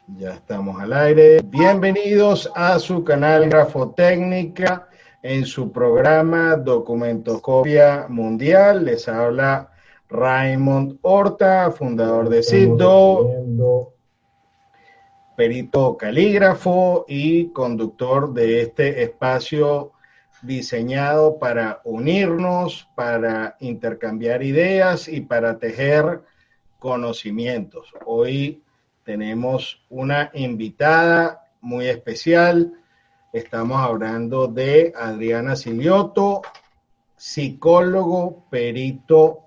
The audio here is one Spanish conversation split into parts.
Ya estamos al aire. Bienvenidos a su canal Grafotécnica en su programa Documentoscopia Mundial. Les habla Raymond Horta, fundador de CIDO, perito calígrafo y conductor de este espacio diseñado para unirnos, para intercambiar ideas y para tejer conocimientos. Hoy tenemos una invitada muy especial. Estamos hablando de Adriana Silioto, psicólogo, perito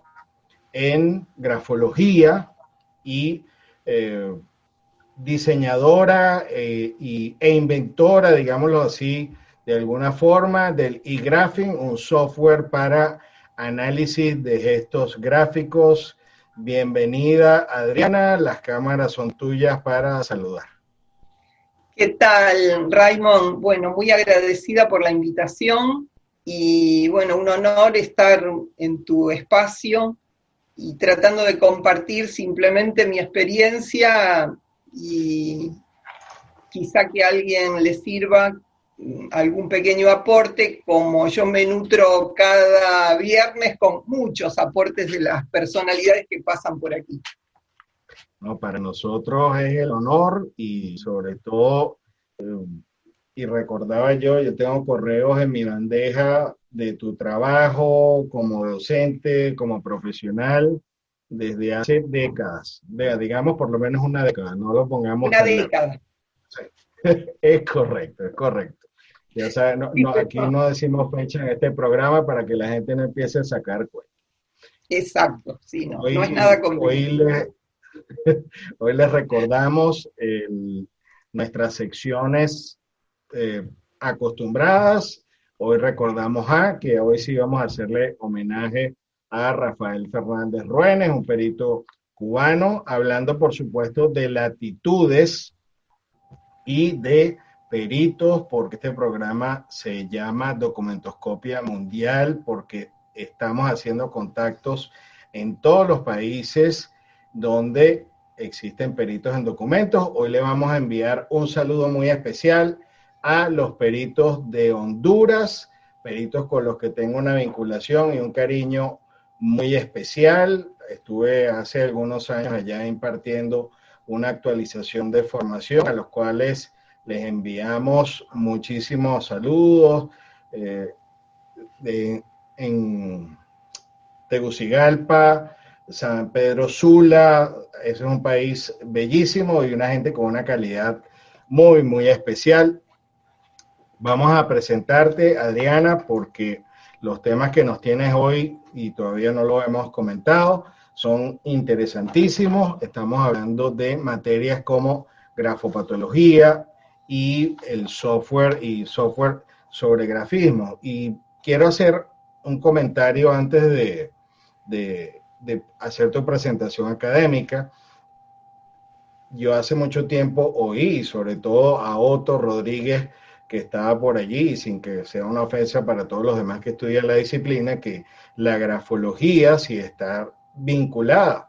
en grafología y eh, diseñadora e inventora, digámoslo así, de alguna forma, del eGraphing, un software para análisis de gestos gráficos. Bienvenida, Adriana. Las cámaras son tuyas para saludar. ¿Qué tal, Raymond? Bueno, muy agradecida por la invitación y bueno, un honor estar en tu espacio y tratando de compartir simplemente mi experiencia y quizá que a alguien le sirva algún pequeño aporte, como yo me nutro cada viernes con muchos aportes de las personalidades que pasan por aquí. No, para nosotros es el honor y sobre todo, eh, y recordaba yo tengo correos en mi bandeja de tu trabajo como docente, como profesional, desde hace décadas, digamos por lo menos una década, no lo pongamos Una tan largo. década. Sí. Es correcto, es correcto. Ya sabes, aquí no decimos fecha en este programa para que la gente no empiece a sacar cuentas. Exacto, sí, no es Hoy, nada complejo. hoy les recordamos nuestras secciones eh, acostumbradas. Hoy recordamos que hoy sí vamos a hacerle homenaje a Rafael Fernández Ruénes, un perito cubano, hablando por supuesto de latitudes y de peritos, porque este programa se llama Documentoscopia Mundial, porque estamos haciendo contactos en todos los países donde existen peritos en documentos. Hoy le vamos a enviar un saludo muy especial a los peritos de Honduras, peritos con los que tengo una vinculación y un cariño muy especial. Estuve hace algunos años allá impartiendo una actualización de formación a los cuales les enviamos muchísimos saludos. eh, en Tegucigalpa, San Pedro Sula, es un país bellísimo y una gente con una calidad muy, muy especial. Vamos a presentarte, Adriana, porque los temas que nos tienes hoy, y todavía no lo hemos comentado, son interesantísimos. Estamos hablando de materias como grafopatología y el software y software sobre grafismo. Y quiero hacer un comentario antes de hacer tu presentación académica. Yo hace mucho tiempo oí, sobre todo a Otto Rodríguez, que estaba por allí, y sin que sea una ofensa para todos los demás que estudian la disciplina, que la grafología, si está vinculada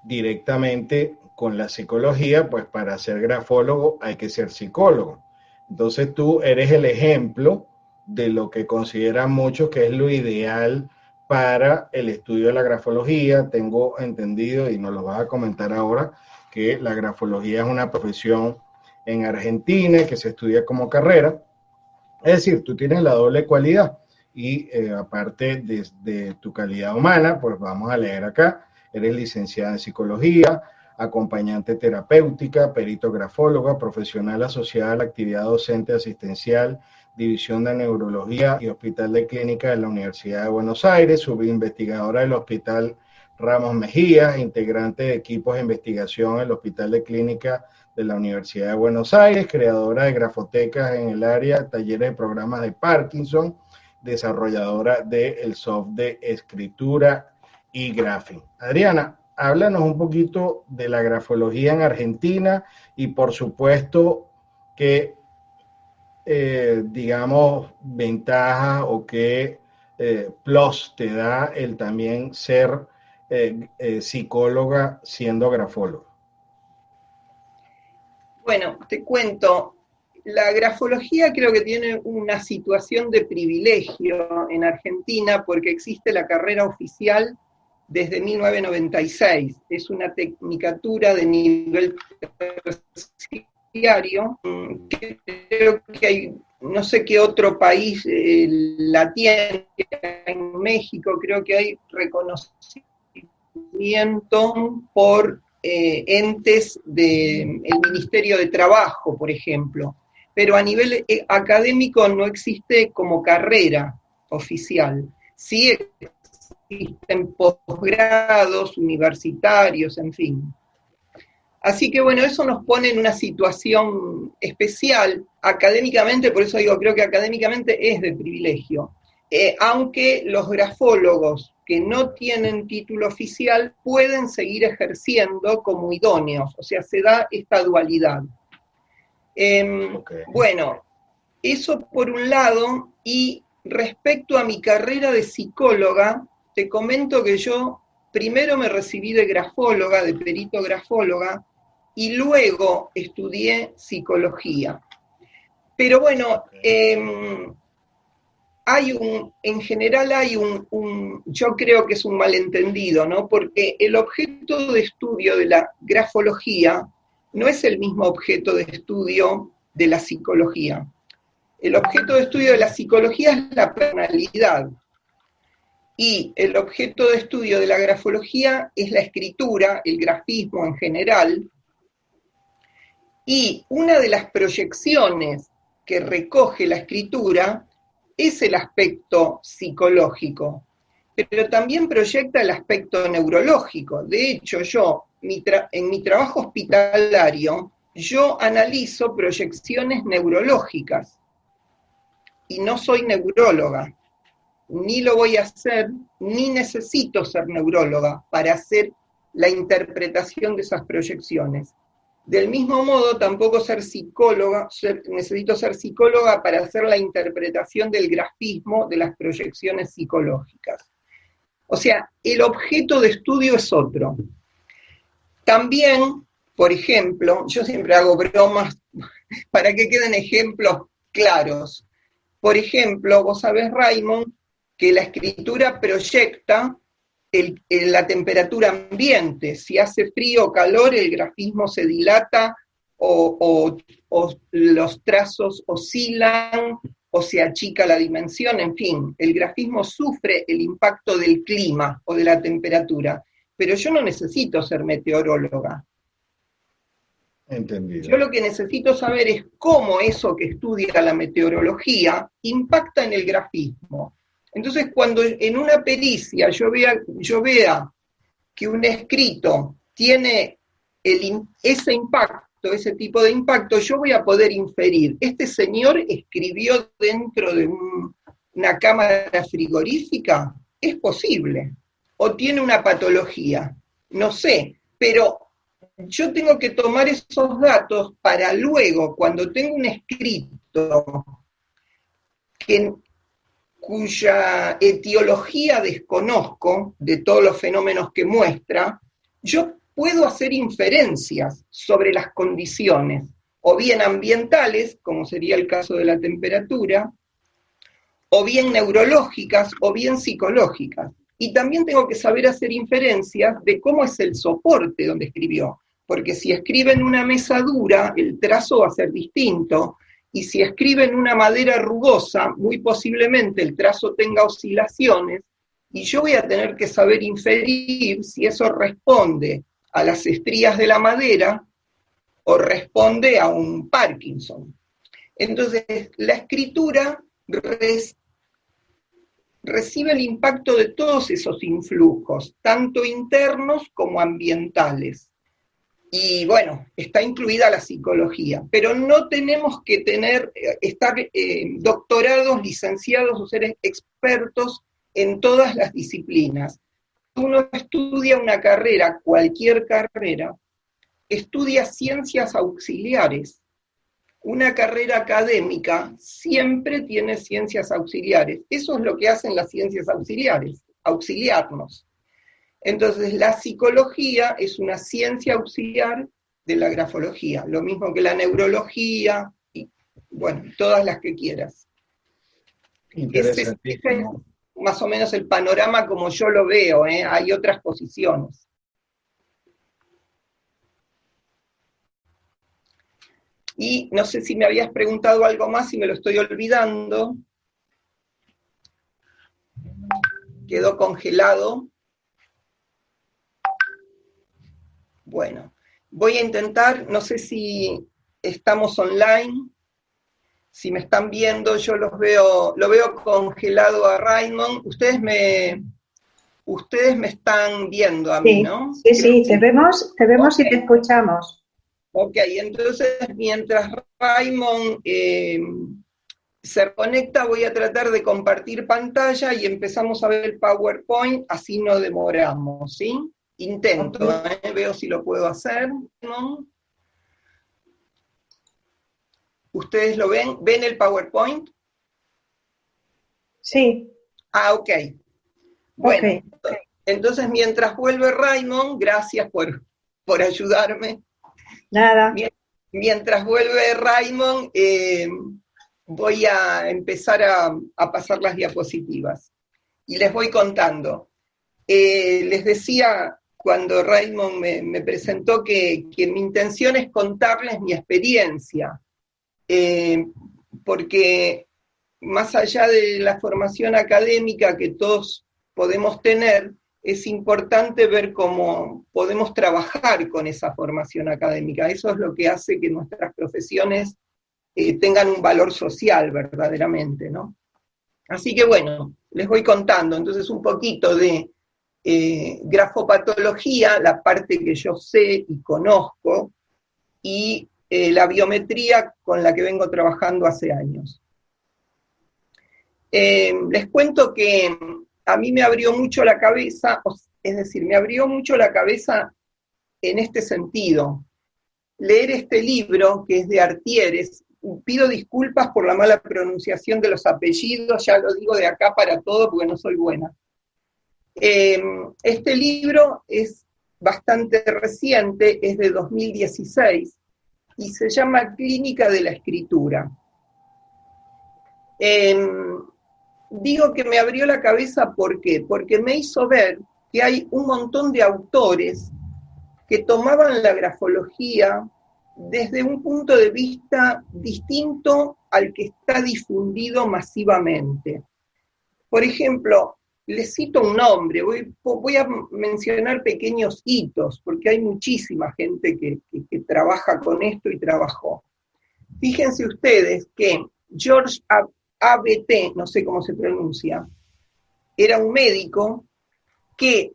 directamente con la psicología, pues para ser grafólogo hay que ser psicólogo. Entonces tú eres el ejemplo de lo que consideran muchos que es lo ideal para el estudio de la grafología. Tengo entendido, y nos lo vas a comentar ahora, que la grafología es una profesión en Argentina que se estudia como carrera. Es decir, tú tienes la doble cualidad y aparte de tu calidad humana, pues vamos a leer acá, eres licenciada en psicología, acompañante terapéutica, perito grafóloga, profesional asociada a la actividad docente asistencial, división de neurología y hospital de clínica de la Universidad de Buenos Aires, subinvestigadora del Hospital Ramos Mejía, integrante de equipos de investigación en el Hospital de Clínica de la Universidad de Buenos Aires, creadora de grafotecas en el área, talleres de programas de Parkinson, desarrolladora del software de escritura y grafing. Adriana, háblanos un poquito de la grafología en Argentina y por supuesto qué, digamos, ventajas o qué plus te da el también ser psicóloga siendo grafóloga. Bueno, te cuento, la grafología creo que tiene una situación de privilegio en Argentina porque existe la carrera oficial desde 1996. Es una tecnicatura de nivel terciario. Creo que hay, no sé qué otro país la tiene, en México creo que hay reconocimiento por entes del Ministerio de Trabajo, por ejemplo, pero a nivel académico no existe como carrera oficial. Sí existen posgrados universitarios, en fin. Así que bueno, eso nos pone en una situación especial académicamente, por eso digo, creo que académicamente es de privilegio. Aunque los grafólogos que no tienen título oficial pueden seguir ejerciendo como idóneos, o sea, se da esta dualidad. Bueno, eso por un lado, y respecto a mi carrera de psicóloga, te comento que yo primero me recibí de grafóloga, de perito grafóloga, y luego estudié psicología. Pero bueno, en general hay yo creo que es un malentendido, ¿no? Porque el objeto de estudio de la grafología no es el mismo objeto de estudio de la psicología. El objeto de estudio de la psicología es la personalidad. Y el objeto de estudio de la grafología es la escritura, el grafismo en general. Y una de las proyecciones que recoge la escritura es el aspecto psicológico, pero también proyecta el aspecto neurológico. De hecho, yo, en mi trabajo hospitalario, yo analizo proyecciones neurológicas, y no soy neuróloga, ni lo voy a hacer, ni necesito ser neuróloga para hacer la interpretación de esas proyecciones. Del mismo modo, tampoco necesito ser psicóloga para hacer la interpretación del grafismo de las proyecciones psicológicas. O sea, el objeto de estudio es otro. También, por ejemplo, yo siempre hago bromas para que queden ejemplos claros. Por ejemplo, vos sabés, Raymond, que la escritura proyecta la temperatura ambiente. Si hace frío o calor, el grafismo se dilata o los trazos oscilan o se achica la dimensión, en fin, el grafismo sufre el impacto del clima o de la temperatura, pero yo no necesito ser meteoróloga. Entendido. Yo lo que necesito saber es cómo eso que estudia la meteorología impacta en el grafismo. Entonces, cuando en una pericia yo vea que un escrito tiene ese impacto, ese tipo de impacto, yo voy a poder inferir, este señor escribió dentro de una cámara frigorífica, es posible, o tiene una patología, no sé, pero yo tengo que tomar esos datos para luego, cuando tengo un escrito cuya etiología desconozco, de todos los fenómenos que muestra, yo puedo hacer inferencias sobre las condiciones, o bien ambientales, como sería el caso de la temperatura, o bien neurológicas, o bien psicológicas. Y también tengo que saber hacer inferencias de cómo es el soporte donde escribió, porque si escribe en una mesa dura, el trazo va a ser distinto, y si escribe en una madera rugosa, muy posiblemente el trazo tenga oscilaciones, y yo voy a tener que saber inferir si eso responde a las estrías de la madera o responde a un Parkinson. Entonces, la escritura recibe el impacto de todos esos influjos, tanto internos como ambientales. Y bueno, está incluida la psicología, pero no tenemos que estar doctorados, licenciados o ser expertos en todas las disciplinas. Uno estudia una carrera, cualquier carrera, estudia ciencias auxiliares. Una carrera académica siempre tiene ciencias auxiliares. Eso es lo que hacen las ciencias auxiliares, auxiliarnos. Entonces, la psicología es una ciencia auxiliar de la grafología, lo mismo que la neurología, y bueno, todas las que quieras. Ese es más o menos el panorama como yo lo veo, hay otras posiciones. Y no sé si me habías preguntado algo más y me lo estoy olvidando. Quedó congelado. Bueno, voy a intentar, no sé si estamos online, si me están viendo, yo lo veo congelado a Raymond. Ustedes me están viendo a mí, ¿no? Sí, te vemos okay. Y te escuchamos. Ok, entonces mientras Raymond se conecta, voy a tratar de compartir pantalla y empezamos a ver el PowerPoint, así no demoramos, ¿sí? Intento, okay. Veo si lo puedo hacer, ¿no? ¿Ustedes lo ven? ¿Ven el PowerPoint? Sí. Ah, ok. Bueno, okay. Entonces mientras vuelve Raymond, gracias por ayudarme. Nada. Mientras vuelve Raymond, voy a empezar a pasar las diapositivas. Y les voy contando. Les decía cuando Raymond me presentó que mi intención es contarles mi experiencia, porque más allá de la formación académica que todos podemos tener, es importante ver cómo podemos trabajar con esa formación académica. Eso es lo que hace que nuestras profesiones tengan un valor social verdaderamente, ¿no? Así que bueno, les voy contando entonces un poquito de grafopatología, la parte que yo sé y conozco, y la biometría con la que vengo trabajando hace años. Les cuento que a mí me abrió mucho la cabeza, es decir, me abrió mucho la cabeza en este sentido. Leer este libro, que es de Artieres, pido disculpas por la mala pronunciación de los apellidos, ya lo digo de acá para todo porque no soy buena. Este libro es bastante reciente, es de 2016, y se llama Clínica de la Escritura. Digo que me abrió la cabeza, ¿por qué? Porque me hizo ver que hay un montón de autores que tomaban la grafología desde un punto de vista distinto al que está difundido masivamente. Por ejemplo, les cito un nombre, voy a mencionar pequeños hitos, porque hay muchísima gente que trabaja con esto y trabajó. Fíjense ustedes que George ABT, no sé cómo se pronuncia, era un médico que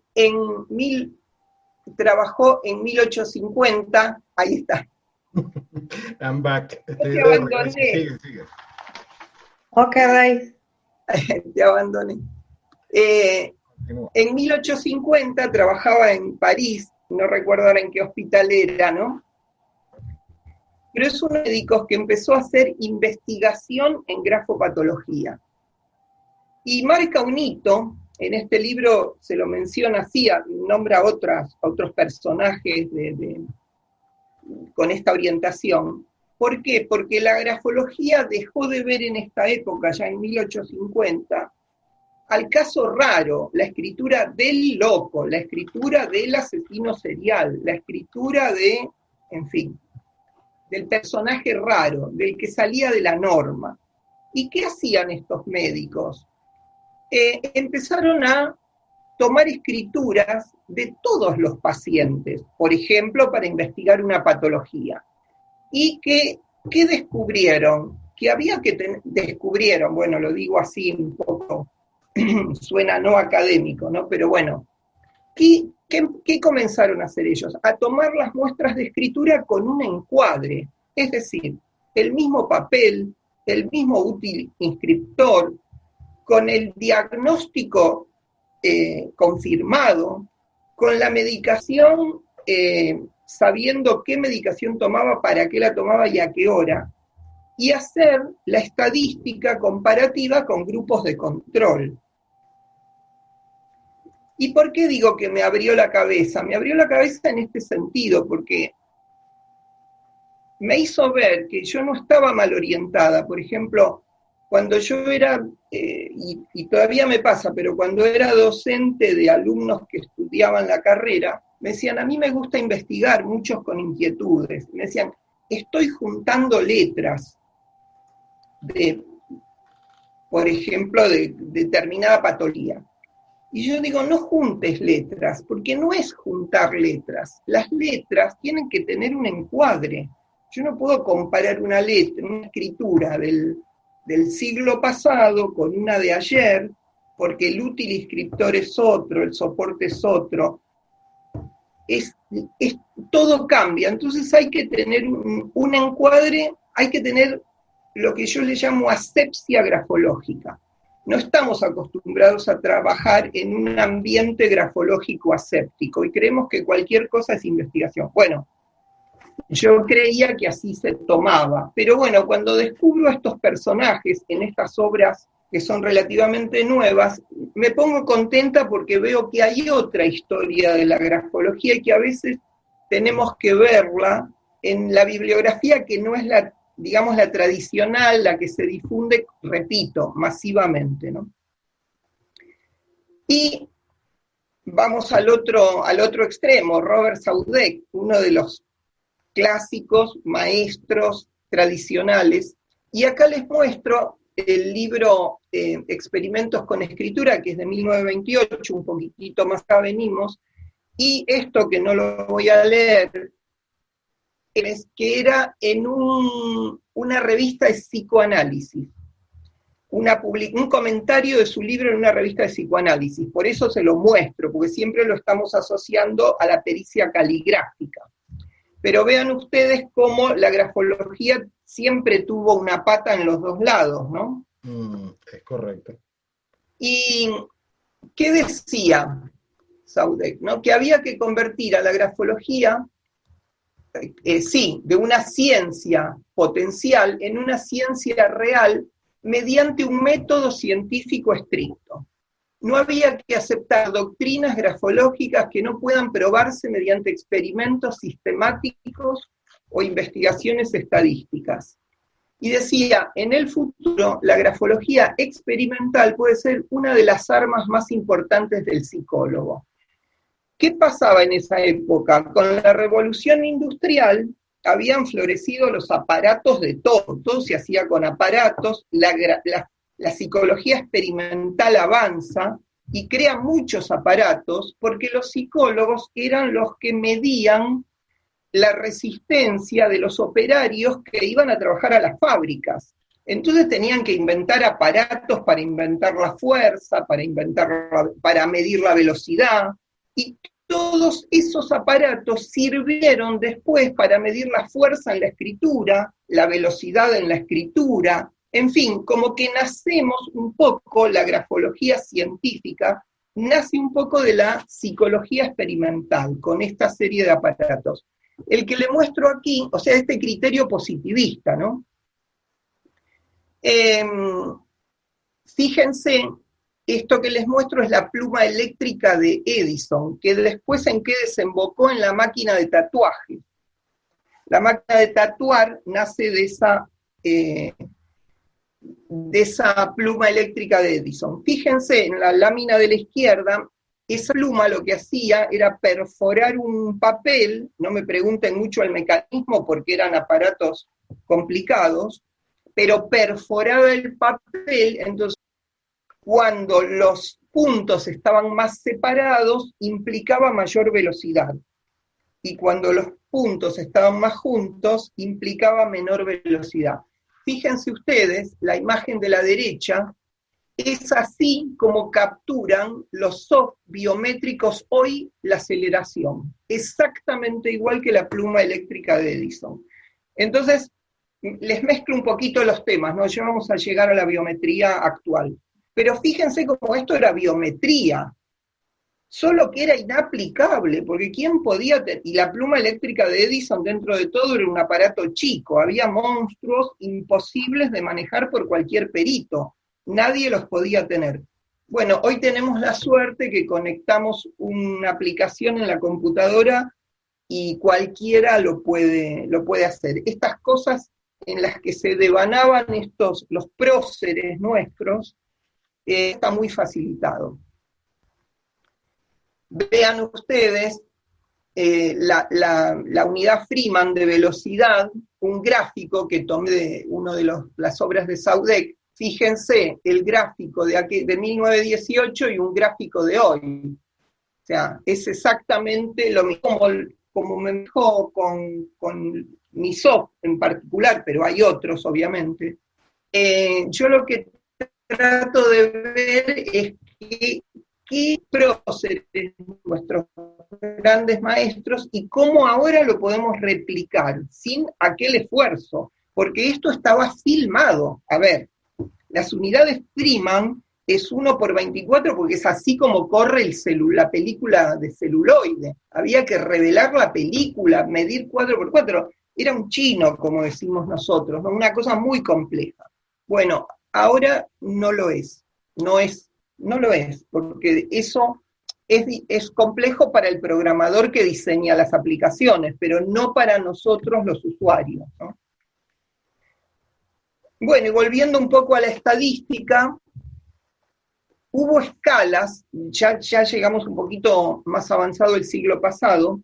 trabajó en 1850, ahí está. I'm back. Te abandoné. Sigue. Ok, Ray. Te abandoné. En 1850 trabajaba en París, no recuerdo ahora en qué hospital era, ¿no? Pero es un médico que empezó a hacer investigación en grafopatología. Y marca un hito, en este libro se lo menciona así, nombra a otros personajes con esta orientación. ¿Por qué? Porque la grafología dejó de ver en esta época, ya en 1850, al caso raro, la escritura del loco, la escritura del asesino serial, la escritura en fin, del personaje raro, del que salía de la norma. ¿Y qué hacían estos médicos? Empezaron a tomar escrituras de todos los pacientes, por ejemplo, para investigar una patología. ¿Y qué descubrieron? Descubrieron, bueno, lo digo así un poco, suena no académico, ¿no? Pero bueno, ¿qué comenzaron a hacer ellos? A tomar las muestras de escritura con un encuadre, es decir, el mismo papel, el mismo útil inscriptor, con el diagnóstico confirmado, con la medicación, sabiendo qué medicación tomaba, para qué la tomaba y a qué hora, y hacer la estadística comparativa con grupos de control. ¿Y por qué digo que me abrió la cabeza? Me abrió la cabeza en este sentido, porque me hizo ver que yo no estaba mal orientada. Por ejemplo, cuando yo era, y todavía me pasa, pero cuando era docente de alumnos que estudiaban la carrera, me decían, a mí me gusta investigar, muchos con inquietudes. Me decían, estoy juntando letras de, por ejemplo, de determinada patología. Y yo digo, no juntes letras, porque no es juntar letras. Las letras tienen que tener un encuadre. Yo no puedo comparar una letra, una escritura del siglo pasado con una de ayer, porque el útil inscriptor es otro, el soporte es otro. Todo cambia, entonces hay que tener un encuadre, hay que tener lo que yo le llamo asepsia grafológica. No estamos acostumbrados a trabajar en un ambiente grafológico aséptico y creemos que cualquier cosa es investigación. Bueno, yo creía que así se tomaba, pero bueno, cuando descubro a estos personajes en estas obras que son relativamente nuevas, me pongo contenta porque veo que hay otra historia de la grafología y que a veces tenemos que verla en la bibliografía que no es la, digamos, la tradicional, la que se difunde, repito, masivamente, ¿no? Y vamos al otro extremo, Robert Saudek, uno de los clásicos maestros tradicionales, y acá les muestro el libro Experimentos con Escritura, que es de 1928, un poquitito más acá venimos, y esto que no lo voy a leer, es que era en una revista de psicoanálisis, un comentario de su libro en una revista de psicoanálisis, por eso se lo muestro, porque siempre lo estamos asociando a la pericia caligráfica. Pero vean ustedes cómo la grafología siempre tuvo una pata en los dos lados, ¿no? Es correcto. ¿Y qué decía Saudek? ¿No? Que había que convertir a la grafología, de una ciencia potencial en una ciencia real mediante un método científico estricto. No había que aceptar doctrinas grafológicas que no puedan probarse mediante experimentos sistemáticos o investigaciones estadísticas. Y decía, en el futuro, la grafología experimental puede ser una de las armas más importantes del psicólogo. ¿Qué pasaba en esa época? Con la revolución industrial habían florecido los aparatos de todo se hacía con aparatos, la psicología experimental avanza y crea muchos aparatos porque los psicólogos eran los que medían la resistencia de los operarios que iban a trabajar a las fábricas. Entonces tenían que inventar aparatos para inventar la fuerza, para medir la velocidad, y todos esos aparatos sirvieron después para medir la fuerza en la escritura, la velocidad en la escritura. En fin, como que nacemos un poco, la grafología científica nace un poco de la psicología experimental, con esta serie de aparatos. El que le muestro aquí, o sea, este criterio positivista, ¿no? Fíjense, esto que les muestro es la pluma eléctrica de Edison, que después en qué desembocó en la máquina de tatuaje. La máquina de tatuar nace de esa pluma eléctrica de Edison. Fíjense, en la lámina de la izquierda, esa pluma lo que hacía era perforar un papel, no me pregunten mucho el mecanismo porque eran aparatos complicados, pero perforaba el papel, entonces cuando los puntos estaban más separados, implicaba mayor velocidad. Y cuando los puntos estaban más juntos, implicaba menor velocidad. Fíjense ustedes, la imagen de la derecha es así como capturan los soft biométricos hoy la aceleración. Exactamente igual que la pluma eléctrica de Edison. Entonces, les mezclo un poquito los temas, ¿no? Ya vamos a llegar a la biometría actual. Pero fíjense cómo esto era biometría, solo que era inaplicable, porque ¿quién podía y la pluma eléctrica de Edison dentro de todo era un aparato chico, había monstruos imposibles de manejar por cualquier perito, nadie los podía tener. Bueno, hoy tenemos la suerte que conectamos una aplicación en la computadora y cualquiera lo puede hacer. Estas cosas en las que se devanaban los próceres nuestros, está muy facilitado. Vean ustedes la unidad Freeman de velocidad, un gráfico que tomé de una de las obras de Saudek. Fíjense el gráfico de 1918 y un gráfico de hoy. O sea, es exactamente lo mismo, como me dijo con Misov en particular, pero hay otros, obviamente. Yo lo que trato de ver es qué próceres nuestros grandes maestros y cómo ahora lo podemos replicar sin aquel esfuerzo, porque esto estaba filmado. A ver, las unidades Freeman es 1/24 porque es así como corre la película de celuloide. Había que revelar la película, medir 4x4. Era un chino, como decimos nosotros, ¿no? Una cosa muy compleja. Bueno, ahora no lo es. No lo es, porque eso es complejo para el programador que diseña las aplicaciones, pero no para nosotros los usuarios, ¿no? Bueno, y volviendo un poco a la estadística, hubo escalas, ya llegamos un poquito más avanzado el siglo pasado,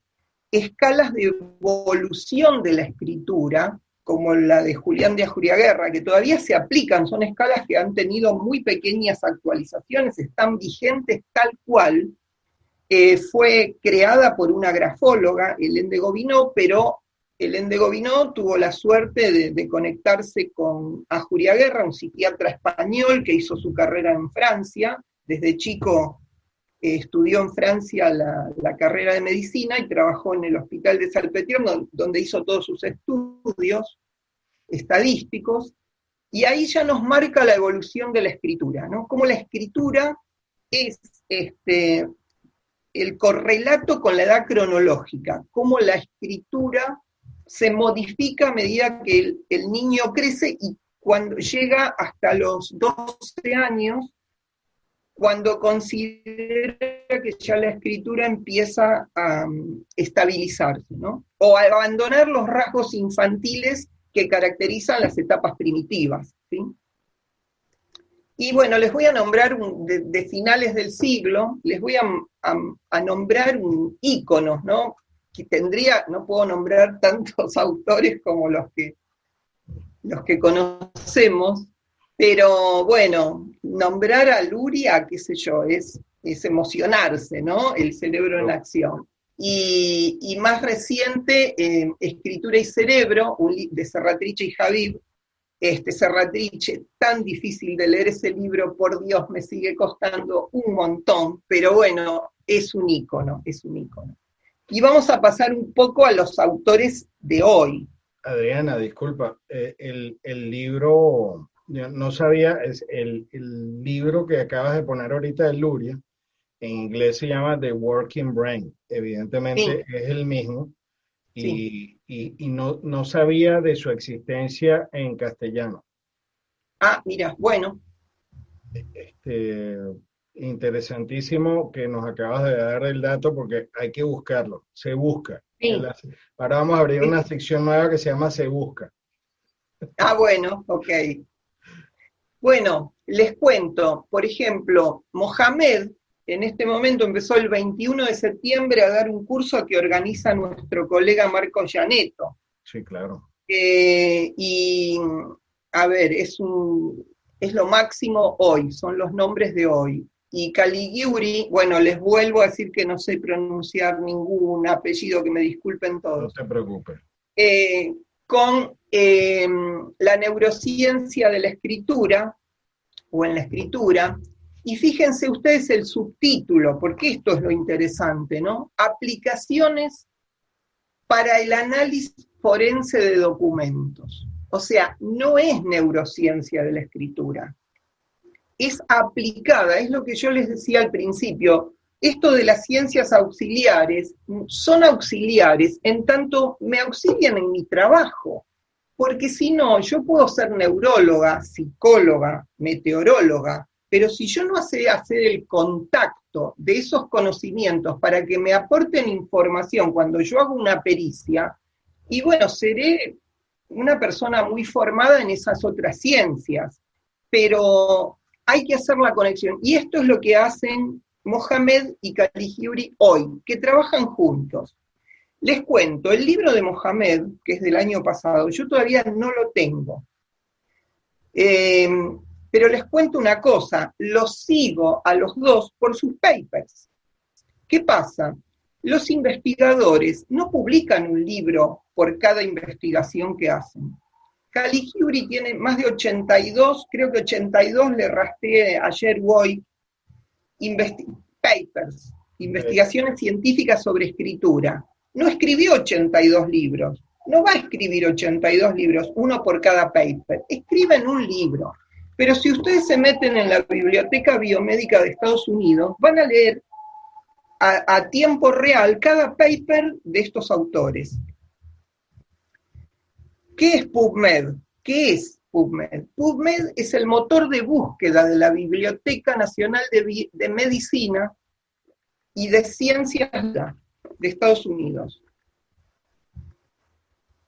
escalas de evolución de la escritura, como la de Julián de Ajuriaguerra, que todavía se aplican, son escalas que han tenido muy pequeñas actualizaciones, están vigentes tal cual. Fue creada por una grafóloga, Hélène de Gobineau, pero Hélène de Gobineau tuvo la suerte de conectarse con Ajuriaguerra, un psiquiatra español que hizo su carrera en Francia. Desde chico estudió en Francia la carrera de medicina y trabajó en el hospital de Salpêtrière, donde hizo todos sus estudios estadísticos, y ahí ya nos marca la evolución de la escritura, ¿no? Cómo la escritura es el correlato con la edad cronológica, cómo la escritura se modifica a medida que el niño crece y cuando llega hasta los 12 años, cuando considera que ya la escritura empieza a estabilizarse, ¿no? O a abandonar los rasgos infantiles que caracterizan las etapas primitivas, ¿sí? Y bueno, les voy a nombrar de finales del siglo, les voy a nombrar íconos, ¿no? Que no puedo nombrar tantos autores como los que conocemos, pero bueno, nombrar a Luria, qué sé yo, es emocionarse, ¿no? El cerebro en acción. Y más reciente, Escritura y Cerebro, de Serratrice y Habib. Serratrice, tan difícil de leer ese libro, por Dios, me sigue costando un montón, pero bueno, es un ícono, es un ícono. Y vamos a pasar un poco a los autores de hoy. Adriana, disculpa, el libro, yo no sabía, es el libro que acabas de poner ahorita de Luria, en inglés se llama The Working Brain, evidentemente sí. Es el mismo, y, sí. y no sabía de su existencia en castellano. Ah, mira, bueno. Interesantísimo que nos acabas de dar el dato porque hay que buscarlo, se busca. Sí. Ahora vamos a abrir una sección nueva que se llama Se Busca. Ah, bueno, ok. Bueno, les cuento, por ejemplo, Mohamed en este momento empezó el 21 de septiembre a dar un curso que organiza nuestro colega Marco Gianetto. Sí, claro. Y, a ver, es lo máximo hoy, son los nombres de hoy. Y Caligiuri, bueno, les vuelvo a decir que no sé pronunciar ningún apellido, que me disculpen todos. No te preocupes. Con la neurociencia de la escritura, o en la escritura, y fíjense ustedes el subtítulo, porque esto es lo interesante, ¿no? Aplicaciones para el análisis forense de documentos. O sea, no es neurociencia de la escritura, es aplicada, es lo que yo les decía al principio. Esto de las ciencias auxiliares son auxiliares en tanto me auxilian en mi trabajo, porque si no, yo puedo ser neuróloga, psicóloga, meteoróloga, pero si yo no sé hacer el contacto resto de esos conocimientos para que me aporten información cuando yo hago una pericia, y bueno, seré una persona muy formada en esas otras ciencias, pero hay que hacer la conexión. Y esto es lo que hacen Mohamed y Caligiuri hoy, que trabajan juntos. Les cuento, el libro de Mohamed, que es del año pasado, yo todavía no lo tengo. Pero les cuento una cosa, los sigo a los dos por sus papers. ¿Qué pasa? Los investigadores no publican un libro por cada investigación que hacen. Caligiuri tiene más de 82, creo que 82 le rastreé ayer hoy, papers, investigaciones científicas sobre escritura. No escribió 82 libros, no va a escribir 82 libros, uno por cada paper, escriben un libro. Pero si ustedes se meten en la Biblioteca Biomédica de Estados Unidos, van a leer a tiempo real cada paper de estos autores. ¿Qué es PubMed? ¿Qué es PubMed? PubMed es el motor de búsqueda de la Biblioteca Nacional de Medicina y de Ciencias de Estados Unidos.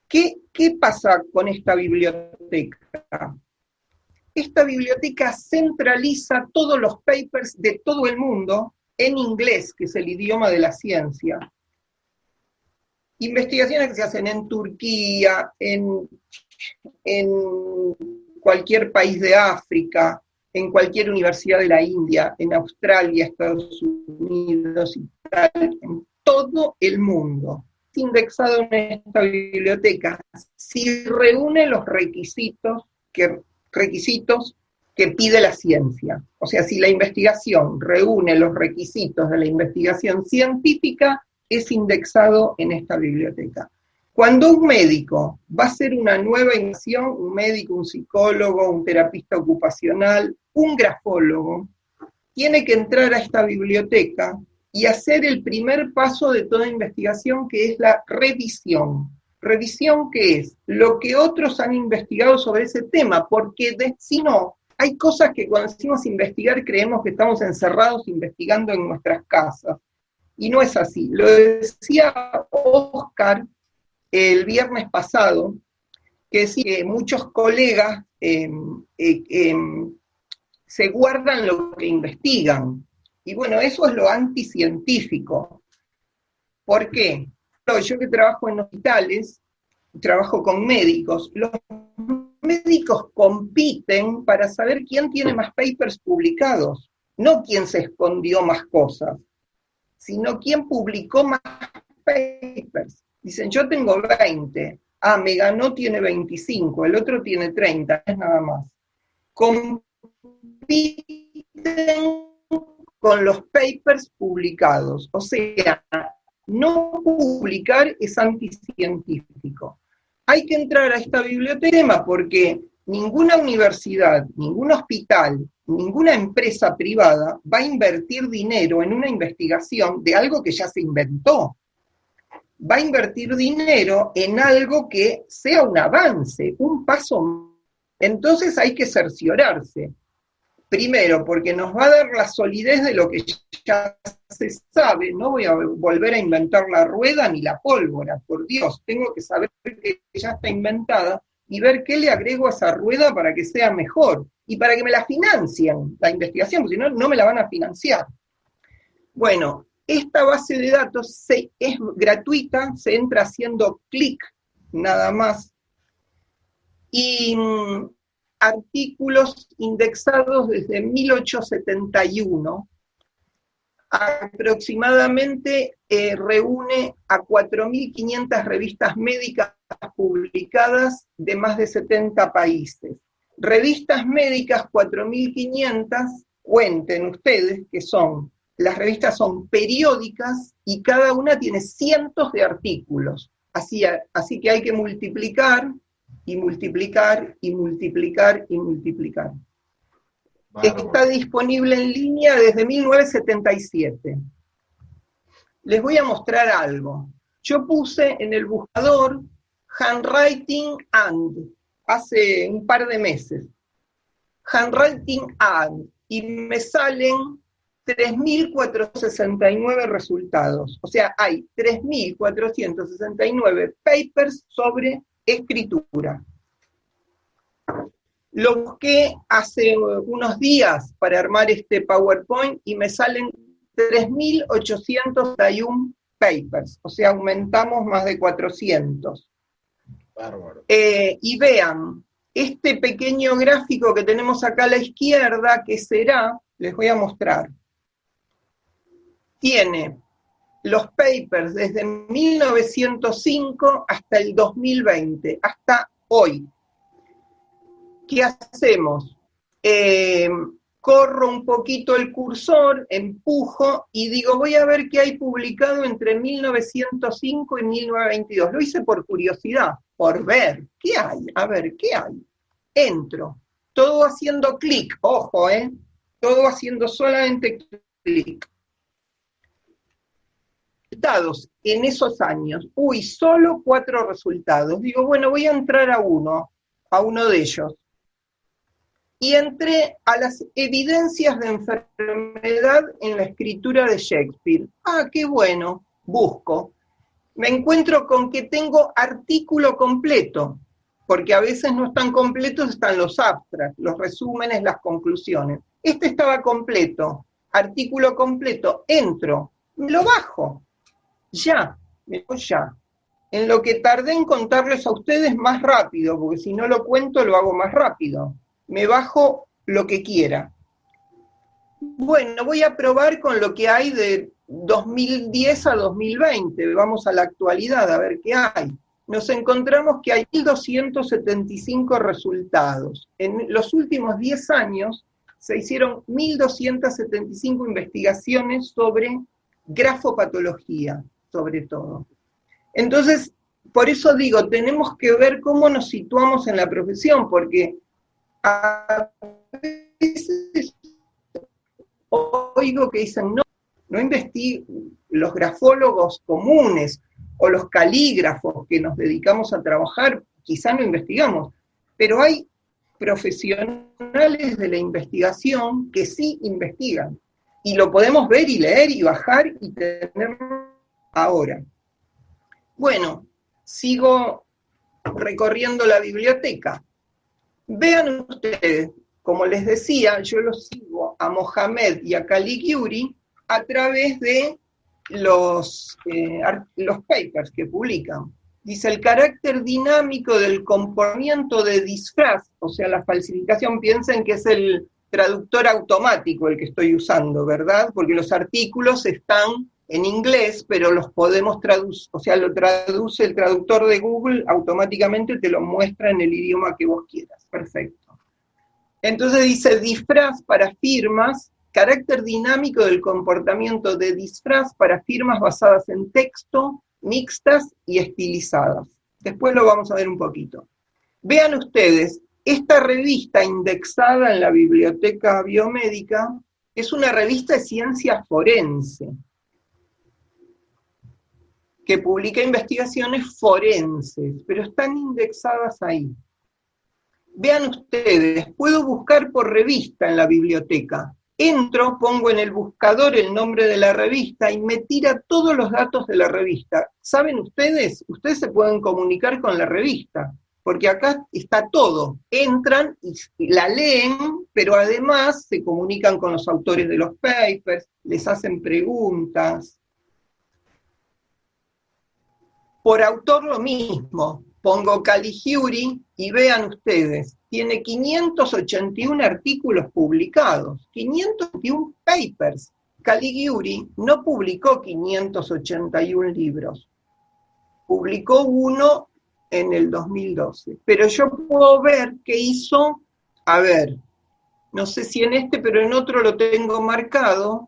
¿Qué pasa con esta biblioteca? Esta biblioteca centraliza todos los papers de todo el mundo en inglés, que es el idioma de la ciencia. Investigaciones que se hacen en Turquía, en cualquier país de África, en cualquier universidad de la India, en Australia, Estados Unidos, Italia, en todo el mundo. Indexado en esta biblioteca, si reúne los requisitos que pide la ciencia. O sea, si la investigación reúne los requisitos de la investigación científica, es indexado en esta biblioteca. Cuando un médico va a hacer una nueva innovación, un médico, un psicólogo, un terapista ocupacional, un grafólogo, tiene que entrar a esta biblioteca y hacer el primer paso de toda investigación, que es la revisión. ¿Revisión qué es? Lo que otros han investigado sobre ese tema, porque si no, hay cosas que cuando decimos investigar creemos que estamos encerrados investigando en nuestras casas. Y no es así. Lo decía Oscar el viernes pasado, que decía que muchos colegas se guardan lo que investigan. Y bueno, eso es lo anticientífico. ¿Por qué? Yo que trabajo en hospitales, trabajo con médicos, los médicos compiten para saber quién tiene más papers publicados, no quién se escondió más cosas, sino quién publicó más papers. Dicen, yo tengo 20, me ganó, tiene 25, el otro tiene 30, es nada más. Compiten con los papers publicados, o sea, no publicar es anticientífico. Hay que entrar a esta biblioteca porque ninguna universidad, ningún hospital, ninguna empresa privada va a invertir dinero en una investigación de algo que ya se inventó. Va a invertir dinero en algo que sea un avance, un paso. Entonces hay que cerciorarse. Primero, porque nos va a dar la solidez de lo que ya se sabe. No voy a volver a inventar la rueda ni la pólvora, por Dios. Tengo que saber que ya está inventada y ver qué le agrego a esa rueda para que sea mejor. Y para que me la financien, la investigación, porque si no, no me la van a financiar. Bueno, esta base de datos es gratuita, se entra haciendo clic nada más. Y artículos indexados desde 1871, aproximadamente reúne a 4.500 revistas médicas publicadas de más de 70 países. Revistas médicas 4.500, cuenten ustedes que son, las revistas son periódicas y cada una tiene cientos de artículos, así que hay que multiplicar, y multiplicar, y multiplicar, y multiplicar. Bárbaro. Está disponible en línea desde 1977. Les voy a mostrar algo. Yo puse en el buscador handwriting and, hace un par de meses. Handwriting and, y me salen 3.469 resultados. O sea, hay 3.469 papers sobre escritura. Lo que hace unos días para armar este PowerPoint y me salen 3.861 papers, o sea, aumentamos más de 400. Bárbaro. Y vean, este pequeño gráfico que tenemos acá a la izquierda, que será, les voy a mostrar, tiene los papers desde 1905 hasta el 2020, hasta hoy. ¿Qué hacemos? Corro un poquito el cursor, empujo y digo, voy a ver qué hay publicado entre 1905 y 1922. Lo hice por curiosidad, por ver, ¿qué hay? A ver, ¿qué hay? Entro, todo haciendo clic, ojo, todo haciendo solamente clic. Resultados en esos años, solo 4 resultados. Digo, bueno, voy a entrar a uno de ellos. Y entré a las evidencias de enfermedad en la escritura de Shakespeare. Ah, qué bueno, busco. Me encuentro con que tengo artículo completo, porque a veces no están completos, están los abstracts, los resúmenes, las conclusiones. Este estaba completo, artículo completo, entro, me lo bajo, ya. En lo que tardé en contarles a ustedes más rápido, porque si no lo cuento lo hago más rápido. Me bajo lo que quiera. Bueno, voy a probar con lo que hay de 2010 a 2020. Vamos a la actualidad a ver qué hay. Nos encontramos que hay 1.275 resultados. En los últimos 10 años se hicieron 1.275 investigaciones sobre grafopatología, sobre todo. Entonces, por eso digo, tenemos que ver cómo nos situamos en la profesión, porque a veces oigo que dicen, no investigo, los grafólogos comunes o los calígrafos que nos dedicamos a trabajar, quizá no investigamos, pero hay profesionales de la investigación que sí investigan, y lo podemos ver y leer y bajar y tenerlo ahora. Bueno, sigo recorriendo la biblioteca. Vean ustedes, como les decía, yo los sigo a Mohamed y a Caligiuri a través de los papers que publican. Dice, el carácter dinámico del comportamiento de disfraz, o sea, la falsificación, piensen que es el traductor automático el que estoy usando, ¿verdad? Porque los artículos están en inglés, pero los podemos traducir, o sea, lo traduce el traductor de Google automáticamente y te lo muestra en el idioma que vos quieras. Perfecto. Entonces dice disfraz para firmas, carácter dinámico del comportamiento de disfraz para firmas basadas en texto, mixtas y estilizadas. Después lo vamos a ver un poquito. Vean ustedes, esta revista indexada en la Biblioteca Biomédica es una revista de ciencia forense, que publica investigaciones forenses, pero están indexadas ahí. Vean ustedes, puedo buscar por revista en la biblioteca. Entro, pongo en el buscador el nombre de la revista y me tira todos los datos de la revista. ¿Saben ustedes? Ustedes se pueden comunicar con la revista, porque acá está todo. Entran y la leen, pero además se comunican con los autores de los papers, les hacen preguntas. Por autor lo mismo, pongo Caligiuri y vean ustedes, tiene 581 artículos publicados, 581 papers. Caligiuri no publicó 581 libros, publicó uno en el 2012, pero yo puedo ver qué hizo, a ver, no sé si en este, pero en otro lo tengo marcado,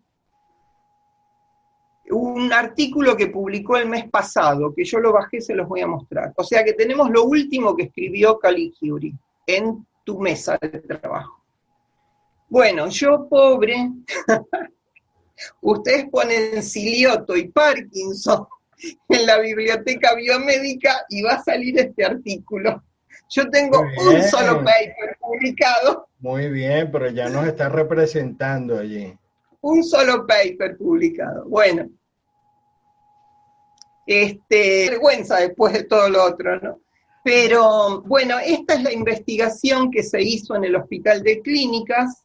un artículo que publicó el mes pasado, que yo lo bajé, se los voy a mostrar. O sea que tenemos lo último que escribió Caligiuri en tu mesa de trabajo. Bueno, yo pobre, ustedes ponen Silioto y Parkinson en la Biblioteca Biomédica y va a salir este artículo. Yo tengo un solo paper publicado. Muy bien, pero ya nos está representando allí. Un solo paper publicado. Bueno, vergüenza después de todo lo otro, ¿no? Pero bueno, esta es la investigación que se hizo en el Hospital de Clínicas,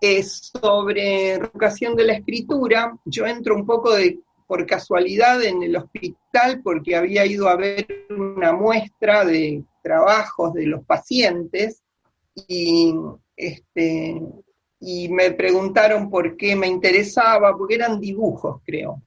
es sobre reeducación de la escritura. Yo entro un poco por casualidad en el hospital porque había ido a ver una muestra de trabajos de los pacientes y, y me preguntaron por qué me interesaba, porque eran dibujos, creo.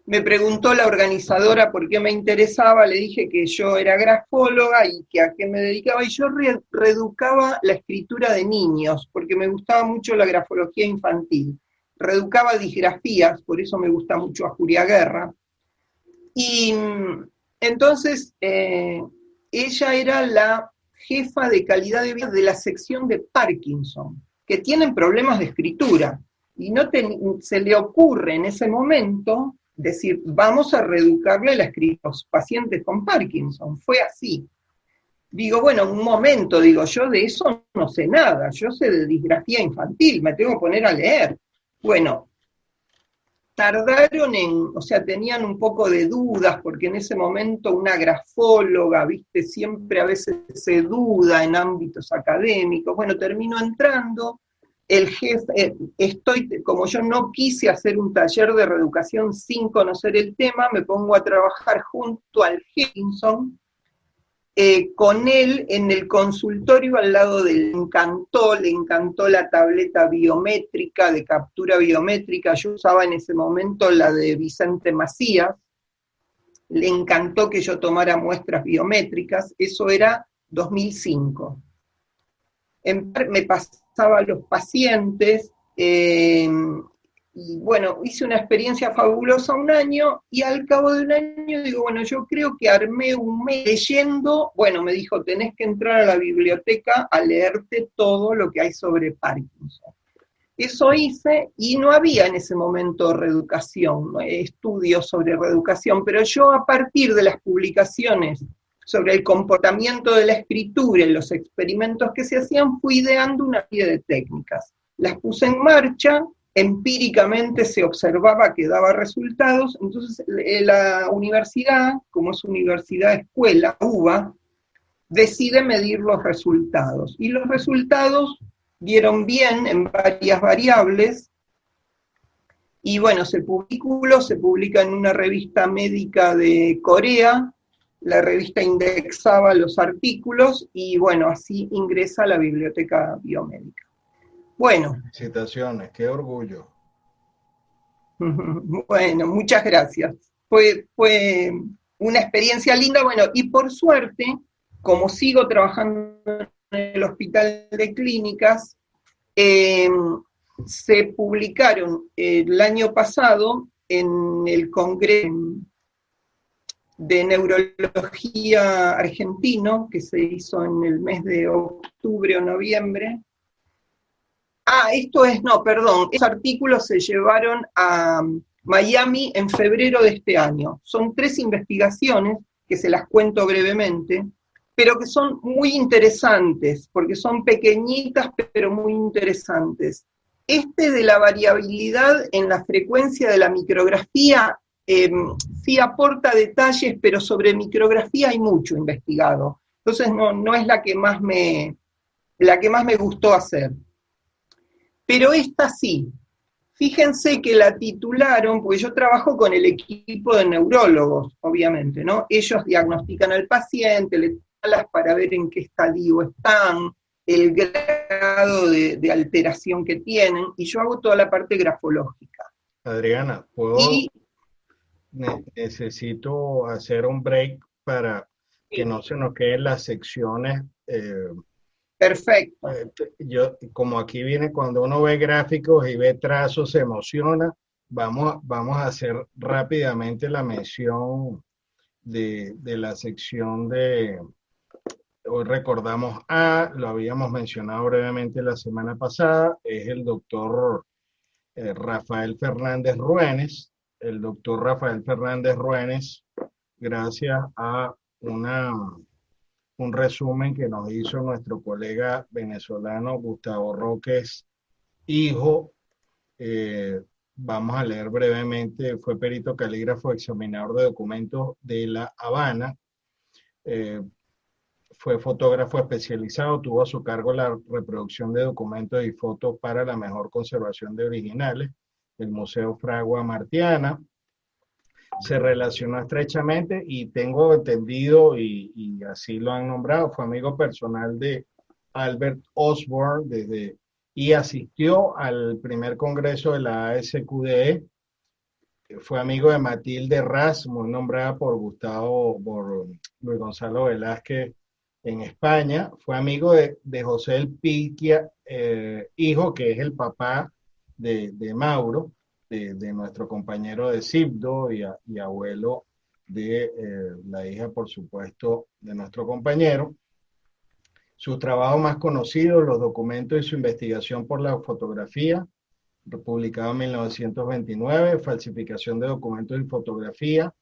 Me preguntó la organizadora por qué me interesaba, le dije que yo era grafóloga y que a qué me dedicaba, y yo reeducaba la escritura de niños, porque me gustaba mucho la grafología infantil. Reeducaba disgrafías, por eso me gusta mucho Ajuria Guerra. Y entonces, ella era la jefa de calidad de vida de la sección de Parkinson, que tienen problemas de escritura, y se le ocurre en ese momento decir, vamos a reeducarle la escritura a los pacientes con Parkinson. Fue así. Digo, bueno, un momento, digo, yo de eso no sé nada, yo sé de disgrafía infantil, me tengo que poner a leer. Bueno, tardaron o sea, tenían un poco de dudas, porque en ese momento una grafóloga, viste, siempre a veces se duda en ámbitos académicos. Bueno, terminó entrando. El jefe, como yo no quise hacer un taller de reeducación sin conocer el tema, me pongo a trabajar junto al Higginson, con él en el consultorio al lado le encantó la tableta biométrica, de captura biométrica. Yo usaba en ese momento la de Vicente Macías, le encantó que yo tomara muestras biométricas, eso era 2005. Me pasaba a los pacientes, y bueno, hice una experiencia fabulosa un año, y al cabo de un año digo, bueno, yo creo que armé un mes leyendo. Bueno, me dijo, tenés que entrar a la biblioteca a leerte todo lo que hay sobre Parkinson. Eso hice, y no había en ese momento reeducación, estudios sobre reeducación, pero yo a partir de las publicaciones sobre el comportamiento de la escritura y los experimentos que se hacían, fui ideando una serie de técnicas. Las puse en marcha, empíricamente se observaba que daba resultados. Entonces la universidad, como es universidad escuela, UBA, decide medir los resultados. Y los resultados dieron bien en varias variables. Y bueno, se publica en una revista médica de Corea. La revista indexaba los artículos y bueno, así ingresa a la biblioteca biomédica. Bueno. Felicitaciones, qué orgullo. Bueno, muchas gracias. Fue una experiencia linda, bueno, y por suerte, como sigo trabajando en el Hospital de Clínicas, se publicaron el año pasado en el Congreso de Neurología argentino, que se hizo en el mes de octubre o noviembre. Esos artículos se llevaron a Miami en febrero de este año. Son 3 investigaciones, que se las cuento brevemente, pero que son muy interesantes, porque son pequeñitas, pero muy interesantes. De la variabilidad en la frecuencia de la micrografía, sí aporta detalles, pero sobre micrografía hay mucho investigado. Entonces no es la que más me gustó hacer. Pero esta sí. Fíjense que la titularon, porque yo trabajo con el equipo de neurólogos, obviamente, ¿no? Ellos diagnostican al paciente, le talas para ver en qué estadio están, el grado de alteración que tienen, y yo hago toda la parte grafológica. Adriana, necesito hacer un break para que no se nos queden las secciones. Perfecto. Como aquí viene, cuando uno ve gráficos y ve trazos, se emociona. Vamos a hacer rápidamente la mención de la sección de... Hoy recordamos lo habíamos mencionado brevemente la semana pasada, es el doctor Rafael Fernández Ruénes. El doctor Rafael Fernández Ruénes, gracias a un resumen que nos hizo nuestro colega venezolano Gustavo Roques, hijo, Vamos a leer brevemente. Fue perito calígrafo, examinador de documentos de La Habana. Fue fotógrafo especializado, tuvo a su cargo la reproducción de documentos y fotos para la mejor conservación de originales del Museo Fragua Martiana. Se relacionó estrechamente y tengo entendido, y así lo han nombrado, fue amigo personal de Albert Osborne y asistió al primer congreso de la ASQDE. Fue amigo de Matilde Ras, muy nombrada por Luis Gonzalo Velázquez en España. Fue amigo de José El Piquia, hijo, que es el papá de Mauro, de nuestro compañero de Cibdo, y abuelo de la hija, por supuesto, de nuestro compañero. Sus trabajos más conocidos, los documentos y su investigación por la fotografía, publicado en 1929, falsificación de documentos y fotografía,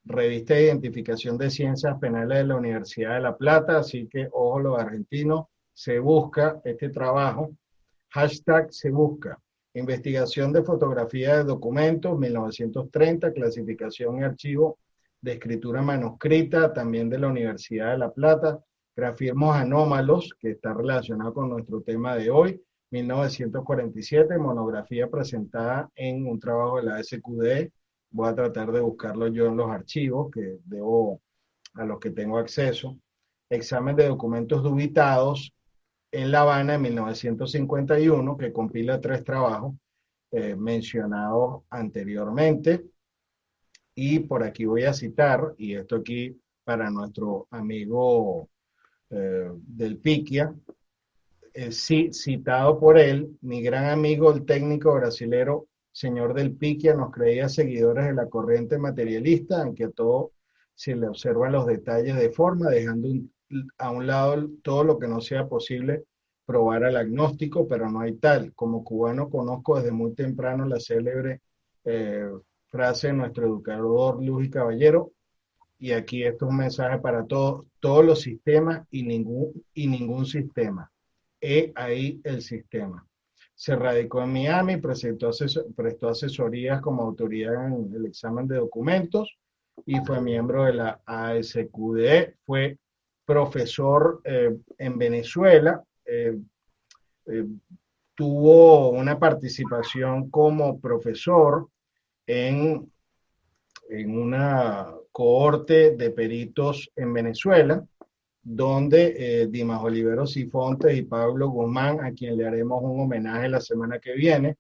revista de identificación de ciencias penales de la Universidad de La Plata, así que, ojo los argentinos, se busca este trabajo, #se busca, investigación de fotografía de documentos, 1930, clasificación y archivo de escritura manuscrita, también de la Universidad de La Plata, grafismos anómalos, que está relacionado con nuestro tema de hoy, 1947, monografía presentada en un trabajo de la SQD. Voy a tratar de buscarlo yo en los archivos a los que tengo acceso. Examen de documentos dubitados en La Habana en 1951, que compila 3 trabajos mencionados anteriormente. Y por aquí voy a citar, y esto aquí para nuestro amigo Del Piquia, citado por él: mi gran amigo, el técnico brasilero señor Del Piquia, nos creía seguidores de la corriente materialista, aunque a todo se le observan los detalles de forma, dejando a un lado todo lo que no sea posible probar al agnóstico, pero no hay tal. Como cubano conozco desde muy temprano la célebre frase de nuestro educador Luis Caballero, y aquí esto es un mensaje para todos los sistemas y ningún sistema. Ahí el sistema. Se radicó en Miami, prestó asesorías como autoridad en el examen de documentos y fue miembro de la ASQDE. Fue profesor en Venezuela. Tuvo una participación como profesor en una cohorte de peritos en Venezuela, donde Dimas Oliveros Sifontes y Pablo Guzmán, a quien le haremos un homenaje la semana que viene,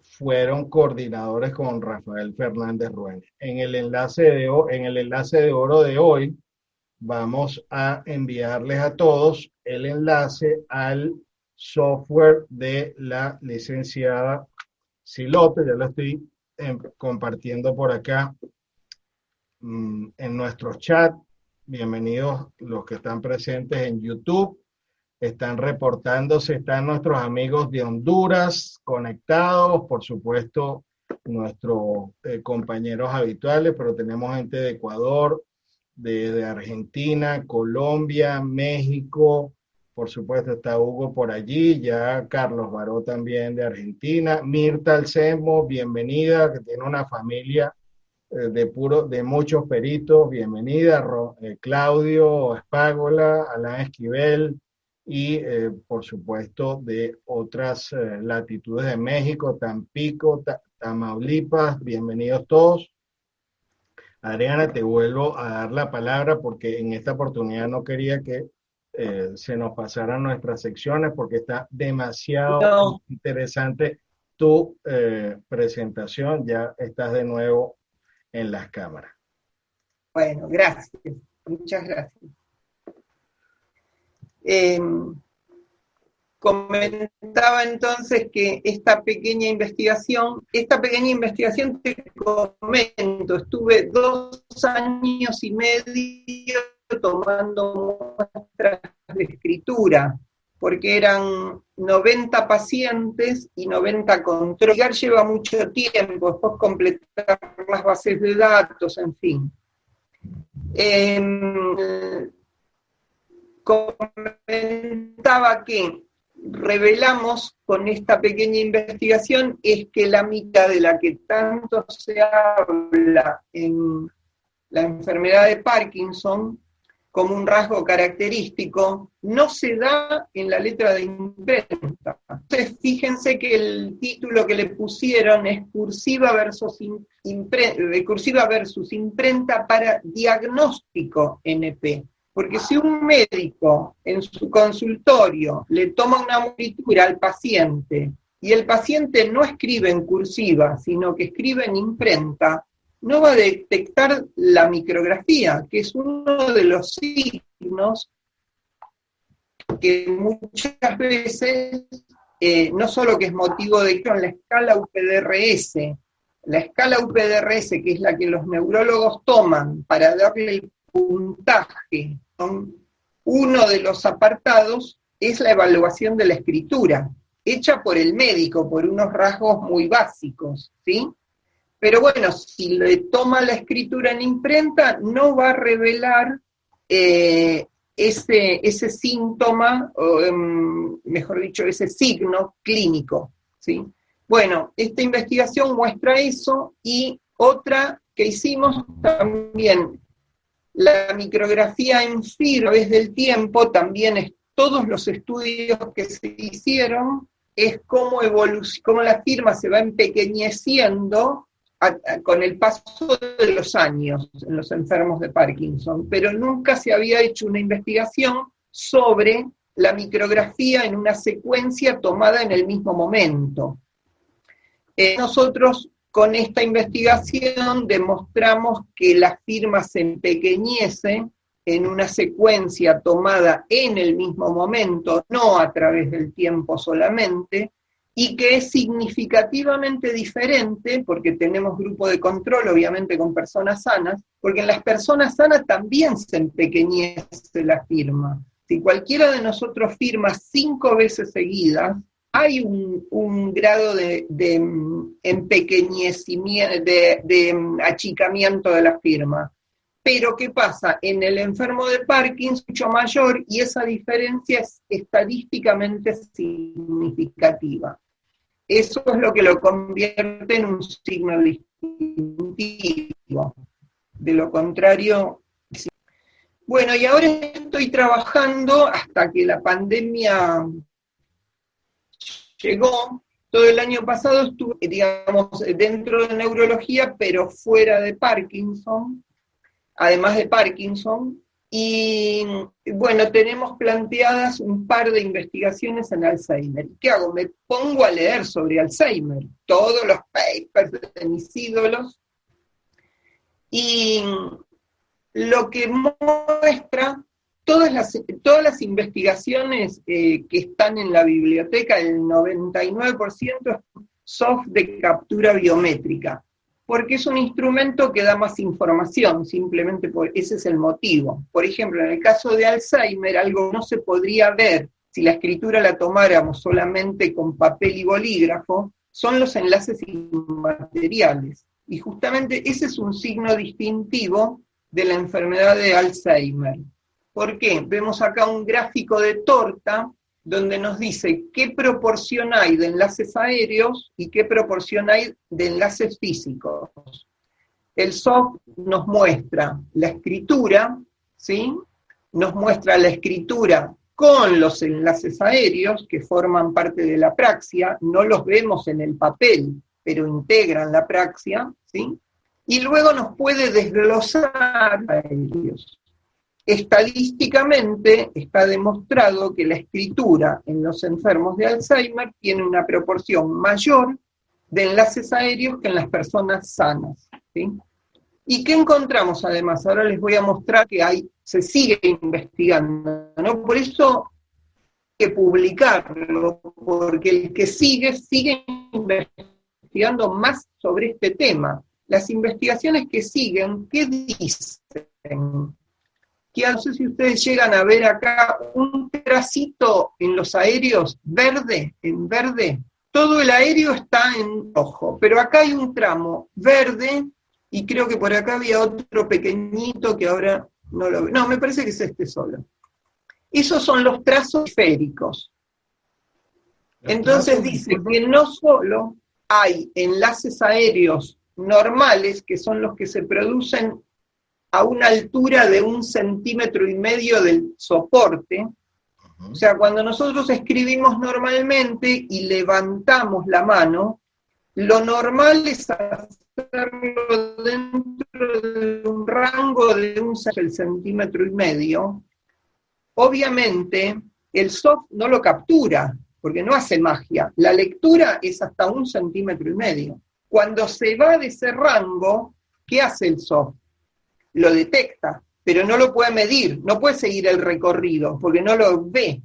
fueron coordinadores con Rafael Fernández Ruénes. En el enlace de oro de hoy, vamos a enviarles a todos el enlace al software de la licenciada Silote. Ya lo estoy compartiendo por acá en nuestro chat. Bienvenidos los que están presentes en YouTube. Están reportándose, están nuestros amigos de Honduras conectados, por supuesto nuestros compañeros habituales, pero tenemos gente de Ecuador, de Argentina, Colombia, México, por supuesto está Hugo por allí, ya Carlos Baró también de Argentina, Mirta Alcemo, bienvenida, que tiene una familia de muchos peritos, bienvenida, Claudio Espágola, Alain Esquivel, y por supuesto de otras latitudes de México, Tampico, Tamaulipas, bienvenidos todos. Adriana, te vuelvo a dar la palabra porque en esta oportunidad no quería que se nos pasaran nuestras secciones porque está demasiado interesante tu presentación. Ya estás de nuevo en las cámaras. Bueno, gracias. Muchas gracias. Comentaba entonces que esta pequeña investigación te comento, estuve 2 años y medio tomando muestras de escritura, porque eran 90 pacientes y 90 controles. Lleva mucho tiempo, después completar las bases de datos, en fin. Comentaba que revelamos con esta pequeña investigación es que la mitad de la que tanto se habla en la enfermedad de Parkinson como un rasgo característico, no se da en la letra de imprenta. Entonces, fíjense que el título que le pusieron es cursiva versus imprenta para diagnóstico NP. Porque si un médico en su consultorio le toma una monitura al paciente y el paciente no escribe en cursiva, sino que escribe en imprenta, no va a detectar la micrografía, que es uno de los signos que muchas veces, no solo que es motivo de hecho en la escala UPDRS, que es la que los neurólogos toman para darle el puntaje, uno de los apartados es la evaluación de la escritura, hecha por el médico, por unos rasgos muy básicos, ¿sí? Pero bueno, si le toma la escritura en imprenta, no va a revelar ese síntoma, o mejor dicho, ese signo clínico, ¿sí? Bueno, esta investigación muestra eso, y otra que hicimos también, la micrografía en FIR a través del tiempo, también es todos los estudios que se hicieron, es cómo la firma se va empequeñeciendo con el paso de los años en los enfermos de Parkinson, pero nunca se había hecho una investigación sobre la micrografía en una secuencia tomada en el mismo momento. Nosotros con esta investigación demostramos que la firma se empequeñece en una secuencia tomada en el mismo momento, no a través del tiempo solamente, y que es significativamente diferente, porque tenemos grupo de control, obviamente con personas sanas, porque en las personas sanas también se empequeñece la firma. Si cualquiera de nosotros firma 5 veces seguidas, hay un grado de empequeñecimiento, de achicamiento de la firma. Pero ¿qué pasa? En el enfermo de Parkinson es mucho mayor, y esa diferencia es estadísticamente significativa. Eso es lo que lo convierte en un signo distintivo. De lo contrario, sí. Bueno, y ahora estoy trabajando hasta que la pandemia llegó. Todo el año pasado estuve, digamos, dentro de neurología, pero fuera de Parkinson, además de Parkinson, y bueno, tenemos planteadas un par de investigaciones en Alzheimer. ¿Qué hago? Me pongo a leer sobre Alzheimer, todos los papers de mis ídolos, y lo que muestra, todas las investigaciones que están en la biblioteca, el 99% es soft de captura biométrica, porque es un instrumento que da más información, simplemente ese es el motivo. Por ejemplo, en el caso de Alzheimer, algo no se podría ver si la escritura la tomáramos solamente con papel y bolígrafo, son los enlaces inmateriales. Y justamente ese es un signo distintivo de la enfermedad de Alzheimer. ¿Por qué? Vemos acá un gráfico de torta donde nos dice qué proporción hay de enlaces aéreos y qué proporción hay de enlaces físicos. El soft nos muestra la escritura, ¿sí? Nos muestra la escritura con los enlaces aéreos que forman parte de la praxia, no los vemos en el papel, pero integran la praxia, ¿sí? Y luego nos puede desglosar aéreos. Estadísticamente está demostrado que la escritura en los enfermos de Alzheimer tiene una proporción mayor de enlaces aéreos que en las personas sanas, ¿sí? ¿Y qué encontramos además? Ahora les voy a mostrar que se sigue investigando, ¿no? Por eso hay que publicarlo, porque el que sigue investigando más sobre este tema. Las investigaciones que siguen, ¿qué dicen? Que no sé si ustedes llegan a ver acá un tracito en los aéreos en verde. Todo el aéreo está en rojo, pero acá hay un tramo verde, y creo que por acá había otro pequeñito que ahora no lo veo. No, me parece que es este solo. Esos son los trazos esféricos. Entonces dice que no solo hay enlaces aéreos normales, que son los que se producen a una altura de 1,5 centímetros del soporte. O sea, cuando nosotros escribimos normalmente y levantamos la mano, lo normal es hacerlo dentro de un rango de 1,5 centímetros. Obviamente, el soft no lo captura, porque no hace magia. La lectura es hasta 1,5 centímetros. Cuando se va de ese rango, ¿qué hace el soft? Lo detecta, pero no lo puede medir, no puede seguir el recorrido, porque no lo ve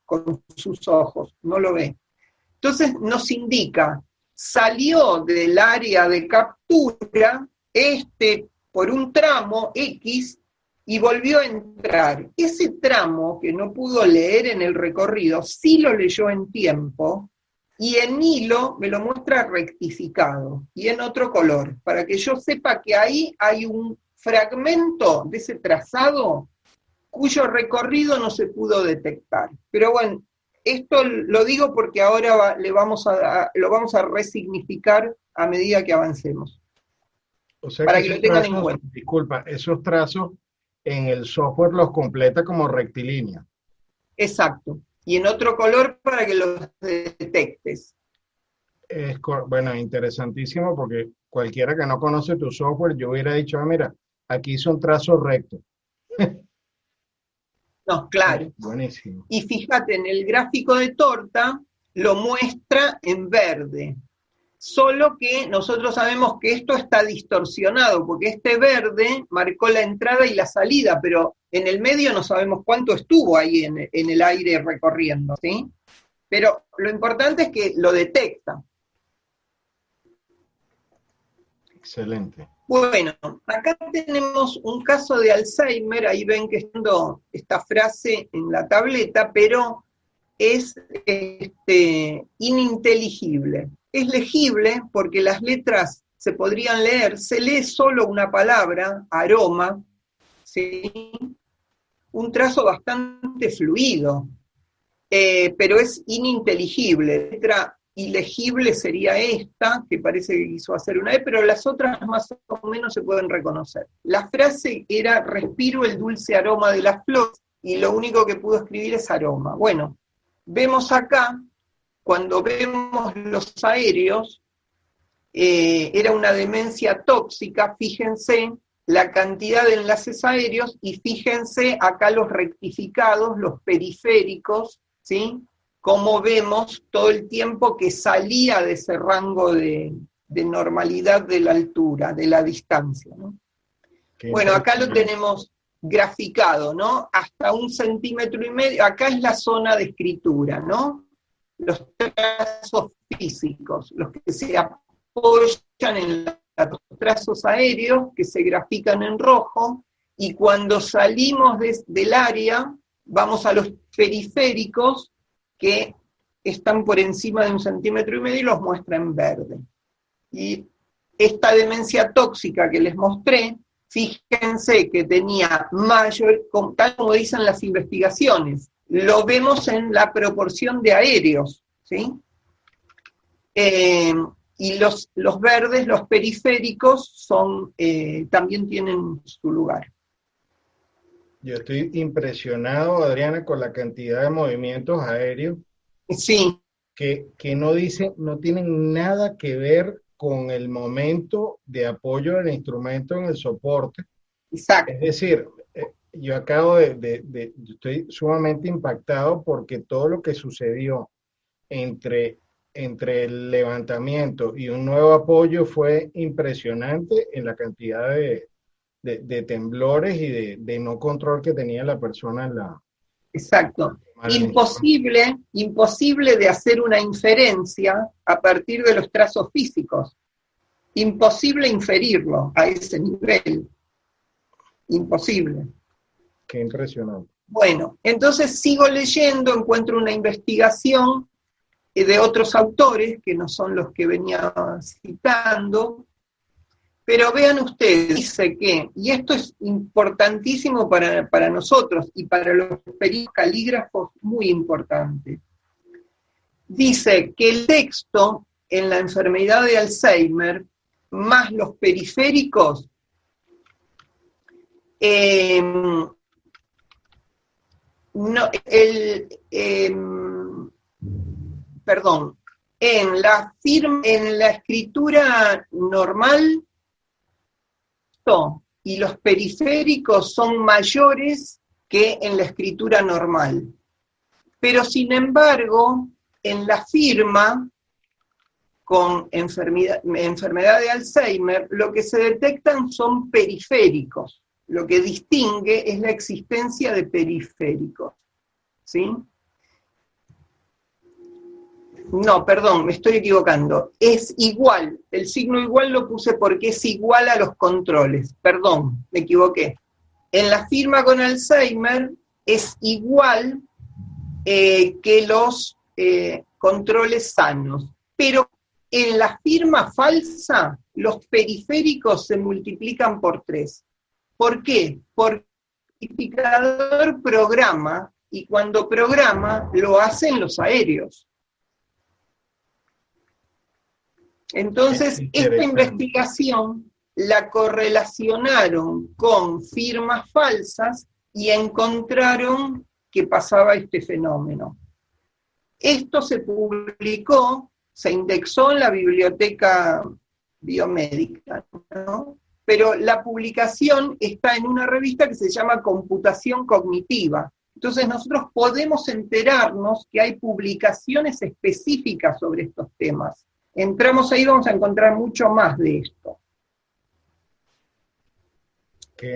con sus ojos, no lo ve. Entonces nos indica, salió del área de captura, por un tramo X, y volvió a entrar. Ese tramo que no pudo leer en el recorrido, sí lo leyó en tiempo, y en hilo me lo muestra rectificado, y en otro color, para que yo sepa que ahí hay un fragmento de ese trazado cuyo recorrido no se pudo detectar. Pero bueno, esto lo digo porque ahora lo vamos a resignificar a medida que avancemos. O sea para que lo tengan en cuenta. Disculpa, esos trazos en el software los completa como rectilínea. Exacto. Y en otro color para que los detectes. Bueno, interesantísimo, porque cualquiera que no conoce tu software, yo hubiera dicho, mira, aquí son trazos rectos. No, claro. Buenísimo. Y fíjate, en el gráfico de torta lo muestra en verde. Solo que nosotros sabemos que esto está distorsionado, porque este verde marcó la entrada y la salida, pero en el medio no sabemos cuánto estuvo ahí en el aire recorriendo, ¿sí? Pero lo importante es que lo detecta. Excelente. Bueno, acá tenemos un caso de Alzheimer, ahí ven que está esta frase en la tableta, pero es ininteligible. Es legible porque las letras se podrían leer, se lee solo una palabra, aroma, ¿sí? Un trazo bastante fluido, pero es ininteligible. Letra ilegible sería esta, que parece que quiso hacer una E, pero las otras más o menos se pueden reconocer. La frase era, respiro el dulce aroma de las flores, y lo único que pudo escribir es aroma. Bueno, vemos acá, cuando vemos los aéreos, era una demencia tóxica, fíjense la cantidad de enlaces aéreos, y fíjense acá los rectificados, los periféricos, ¿sí? Como vemos todo el tiempo que salía de ese rango de normalidad de la altura, de la distancia, ¿no? Bueno, acá lo tenemos graficado, ¿no? Hasta 1,5 centímetros, acá es la zona de escritura, ¿no? Los trazos físicos, los que se apoyan en los trazos aéreos, que se grafican en rojo, y cuando salimos del área, vamos a los periféricos, que están por encima de 1,5 centímetros, y los muestra en verde. Y esta demencia tóxica que les mostré, fíjense que tenía mayor, tal como dicen las investigaciones, lo vemos en la proporción de aéreos, ¿sí? Y los verdes, los periféricos, también tienen su lugar. Yo estoy impresionado, Adriana, con la cantidad de movimientos aéreos. Sí. Que no tienen nada que ver con el momento de apoyo del instrumento en el soporte. Exacto. Es decir, yo estoy sumamente impactado porque todo lo que sucedió entre el levantamiento y un nuevo apoyo fue impresionante en la cantidad de temblores y de no control que tenía la persona en la... Exacto. Imposible de hacer una inferencia a partir de los trazos físicos. Imposible inferirlo a ese nivel. Imposible. Qué impresionante. Bueno, entonces sigo leyendo, encuentro una investigación de otros autores, que no son los que venía citando, pero vean ustedes, dice que, y esto es importantísimo para nosotros y para los peritos calígrafos, muy importante, dice que el texto en la enfermedad de Alzheimer, más los periféricos, perdón, en la escritura normal y los periféricos son mayores que en la escritura normal. Pero sin embargo, en la firma con enfermedad de Alzheimer, lo que se detectan son periféricos. Lo que distingue es la existencia de periféricos. ¿Sí? No, perdón, me estoy equivocando. Es igual, el signo igual lo puse porque es igual a los controles. Perdón, me equivoqué. En la firma con Alzheimer es igual que los controles sanos. Pero en la firma falsa, los periféricos se multiplican por 3. ¿Por qué? Porque el identificador programa, y cuando programa, lo hacen los aéreos. Entonces, esta investigación la correlacionaron con firmas falsas y encontraron que pasaba este fenómeno. Esto se publicó, se indexó en la biblioteca biomédica, ¿no? Pero la publicación está en una revista que se llama Computación Cognitiva. Entonces nosotros podemos enterarnos que hay publicaciones específicas sobre estos temas. Entramos ahí, vamos a encontrar mucho más de esto.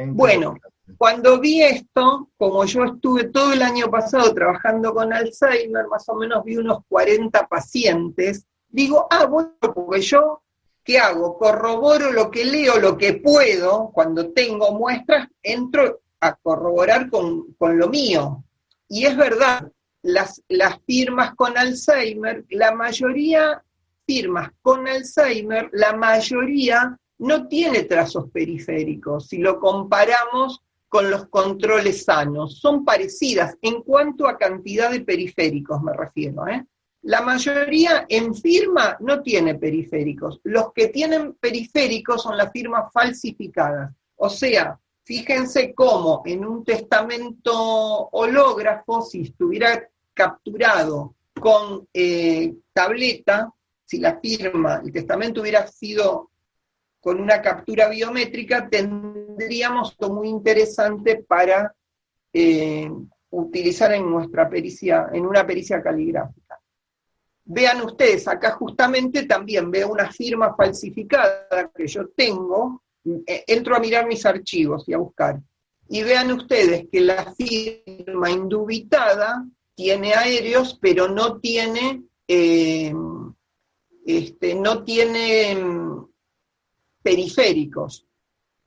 Bueno, cuando vi esto, como yo estuve todo el año pasado trabajando con Alzheimer, más o menos vi unos 40 pacientes, digo, bueno, porque yo, ¿qué hago? Corroboro lo que leo, lo que puedo, cuando tengo muestras, entro a corroborar con lo mío. Y es verdad, las firmas con Alzheimer, la mayoría no tiene trazos periféricos, si lo comparamos con los controles sanos. Son parecidas en cuanto a cantidad de periféricos, me refiero, ¿eh? La mayoría en firma no tiene periféricos. Los que tienen periféricos son las firmas falsificadas. O sea, fíjense cómo en un testamento hológrafo, si estuviera capturado con tableta, si la firma, el testamento hubiera sido con una captura biométrica, tendríamos algo muy interesante para utilizar en nuestra pericia, en una pericia caligráfica. Vean ustedes, acá justamente también veo una firma falsificada que yo tengo, entro a mirar mis archivos y a buscar, y vean ustedes que la firma indubitada tiene aéreos, pero no tiene periféricos.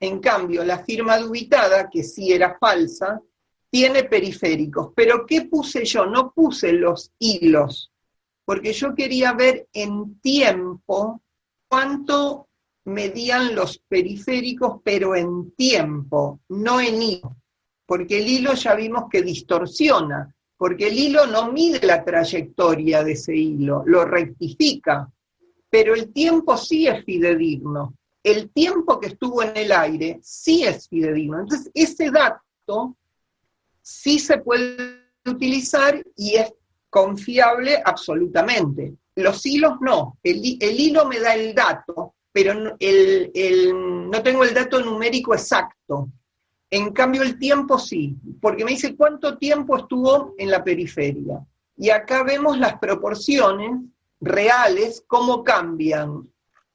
En cambio, la firma dubitada, que sí era falsa, tiene periféricos. ¿Pero qué puse yo? No puse los hilos, porque yo quería ver en tiempo cuánto medían los periféricos, pero en tiempo, no en hilo. Porque el hilo ya vimos que distorsiona, porque el hilo no mide la trayectoria de ese hilo, lo rectifica, pero el tiempo sí es fidedigno. El tiempo que estuvo en el aire sí es fidedigno. Entonces, ese dato sí se puede utilizar y es confiable absolutamente. Los hilos no. El hilo me da el dato, pero no tengo el dato numérico exacto. En cambio, el tiempo sí, porque me dice cuánto tiempo estuvo en la periferia. Y acá vemos las proporciones reales, cómo cambian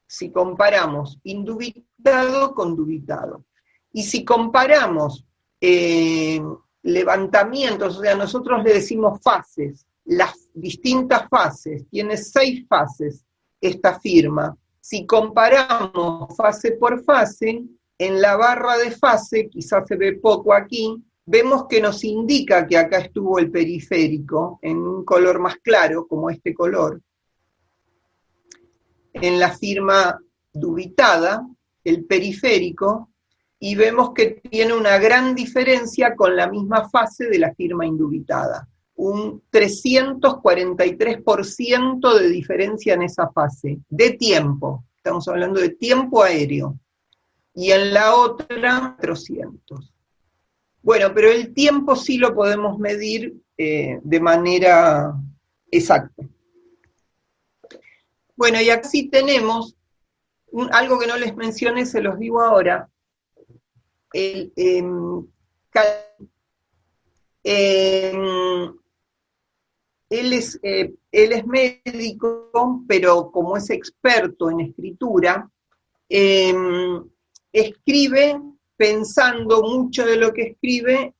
si comparamos indubitado con dubitado. Y si comparamos levantamientos, o sea, nosotros le decimos fases, las distintas fases, tiene 6 fases esta firma. Si comparamos fase por fase, en la barra de fase, quizás se ve poco aquí, vemos que nos indica que acá estuvo el periférico, en un color más claro, como este color. En la firma dubitada, el periférico, y vemos que tiene una gran diferencia con la misma fase de la firma indubitada. un 343% de diferencia en esa fase, de tiempo, estamos hablando de tiempo aéreo, y en la otra 400. Bueno, pero el tiempo sí lo podemos medir de manera exacta. Bueno, y aquí tenemos algo que no les mencioné, se los digo ahora. Él es médico, pero como es experto en escritura, escribe pensando mucho de lo que escribe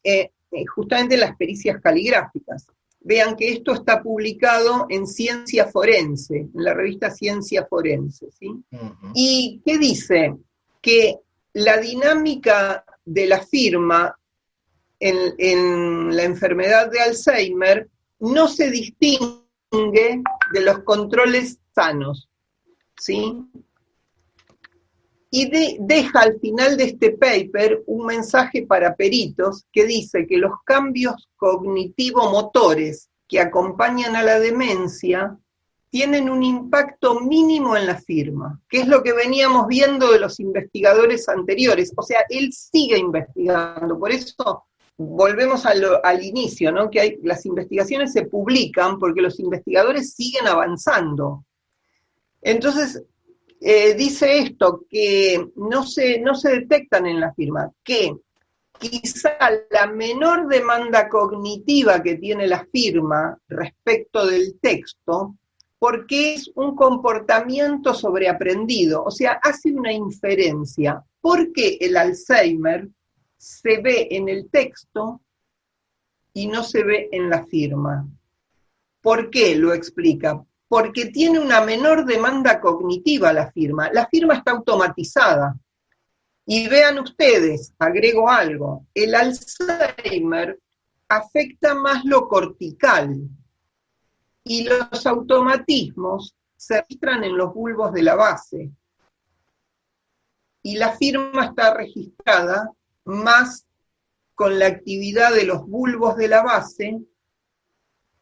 justamente en las pericias caligráficas. Vean que esto está publicado en Ciencia Forense, en la revista Ciencia Forense, ¿sí? Uh-huh. ¿Y qué dice? Que la dinámica de la firma en la enfermedad de Alzheimer no se distingue de los controles sanos, ¿sí? Y deja al final de este paper un mensaje para peritos que dice que los cambios cognitivo-motores que acompañan a la demencia tienen un impacto mínimo en la firma, que es lo que veníamos viendo de los investigadores anteriores. O sea, él sigue investigando, por eso volvemos al inicio, ¿no? Que las investigaciones se publican porque los investigadores siguen avanzando. Entonces, dice esto, que no se detectan en la firma, que quizá la menor demanda cognitiva que tiene la firma respecto del texto, porque es un comportamiento sobreaprendido, o sea, hace una inferencia, porque el Alzheimer se ve en el texto y no se ve en la firma. ¿Por qué? Lo explica. Porque tiene una menor demanda cognitiva la firma. La firma está automatizada. Y vean ustedes, agrego algo, el Alzheimer afecta más lo cortical y los automatismos se registran en los bulbos de la base. Y la firma está registrada más con la actividad de los bulbos de la base,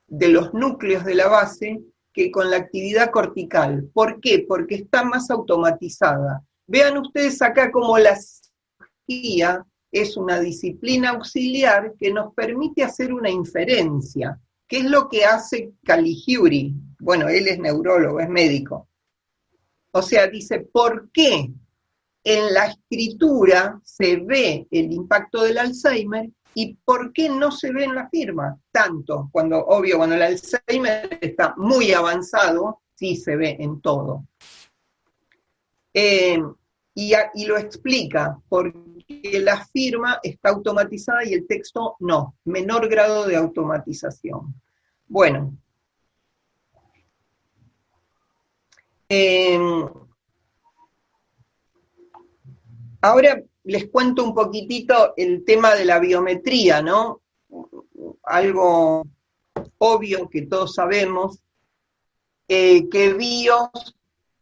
de los núcleos de la base, que con la actividad cortical. ¿Por qué? Porque está más automatizada. Vean ustedes acá cómo la psicología es una disciplina auxiliar que nos permite hacer una inferencia, que es lo que hace Caligiuri. Bueno, él es neurólogo, es médico. O sea, dice, ¿por qué en la escritura se ve el impacto del Alzheimer y por qué no se ve en la firma? Tanto, cuando el Alzheimer está muy avanzado, sí se ve en todo. Y lo explica, porque la firma está automatizada y el texto no, menor grado de automatización. Bueno. Ahora les cuento un poquitito el tema de la biometría, ¿no? Algo obvio que todos sabemos, que bios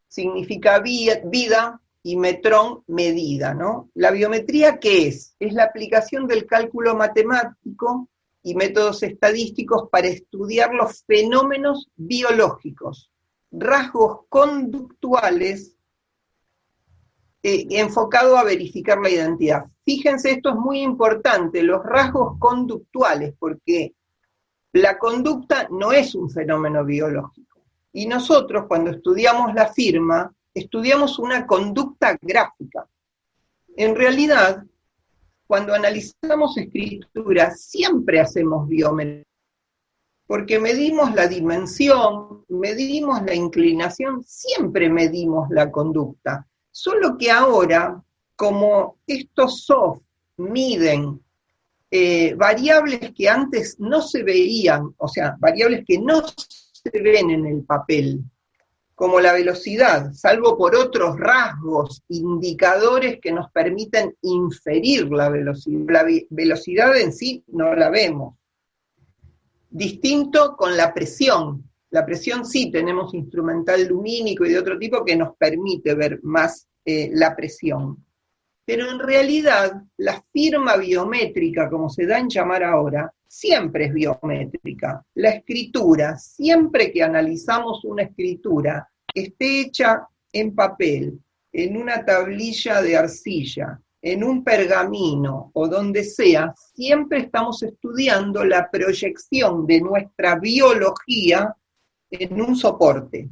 significa vida y metrón, medida, ¿no? La biometría, ¿qué es? Es la aplicación del cálculo matemático y métodos estadísticos para estudiar los fenómenos biológicos, rasgos conductuales, enfocado a verificar la identidad. Fíjense, esto es muy importante, los rasgos conductuales, porque la conducta no es un fenómeno biológico. Y nosotros, cuando estudiamos la firma, estudiamos una conducta gráfica. En realidad, cuando analizamos escritura, siempre hacemos biometría, porque medimos la dimensión, medimos la inclinación, siempre medimos la conducta. Solo que ahora, como estos soft miden variables que antes no se veían, o sea, variables que no se ven en el papel, como la velocidad, salvo por otros rasgos, indicadores que nos permiten inferir la velocidad. La velocidad en sí no la vemos. Distinto con la presión. La presión sí tenemos instrumental lumínico y de otro tipo que nos permite ver más la presión. Pero en realidad la firma biométrica, como se da en llamar ahora, siempre es biométrica. La escritura, siempre que analizamos una escritura, esté hecha en papel, en una tablilla de arcilla, en un pergamino o donde sea, siempre estamos estudiando la proyección de nuestra biología en un soporte.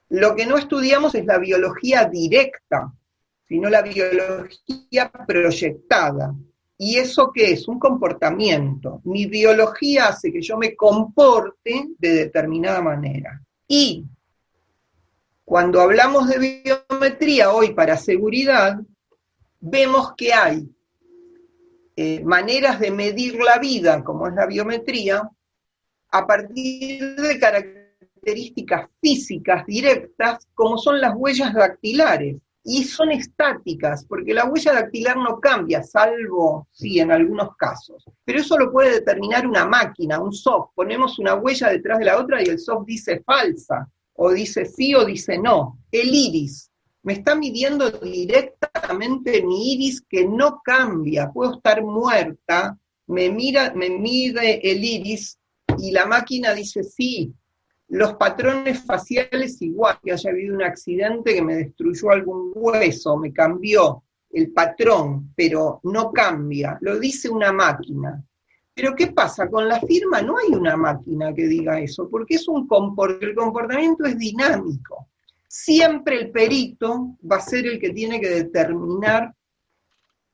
Lo que no estudiamos es la biología directa, sino la biología proyectada. ¿Y eso qué es? Un comportamiento. Mi biología hace que yo me comporte de determinada manera. Y cuando hablamos de biometría hoy para seguridad, vemos que hay maneras de medir la vida, como es la biometría, a partir de características físicas directas, como son las huellas dactilares. Y son estáticas, porque la huella dactilar no cambia, salvo, sí, en algunos casos. Pero eso lo puede determinar una máquina, un soft. Ponemos una huella detrás de la otra y el soft dice falsa, o dice sí o dice no. El iris me está midiendo directamente mi iris, que no cambia. Puedo estar muerta, me mide el iris y la máquina dice sí. Los patrones faciales igual, que haya habido un accidente que me destruyó algún hueso, me cambió el patrón, pero no cambia, lo dice una máquina. Pero ¿qué pasa? Con la firma no hay una máquina que diga eso, porque el comportamiento es dinámico. Siempre el perito va a ser el que tiene que determinar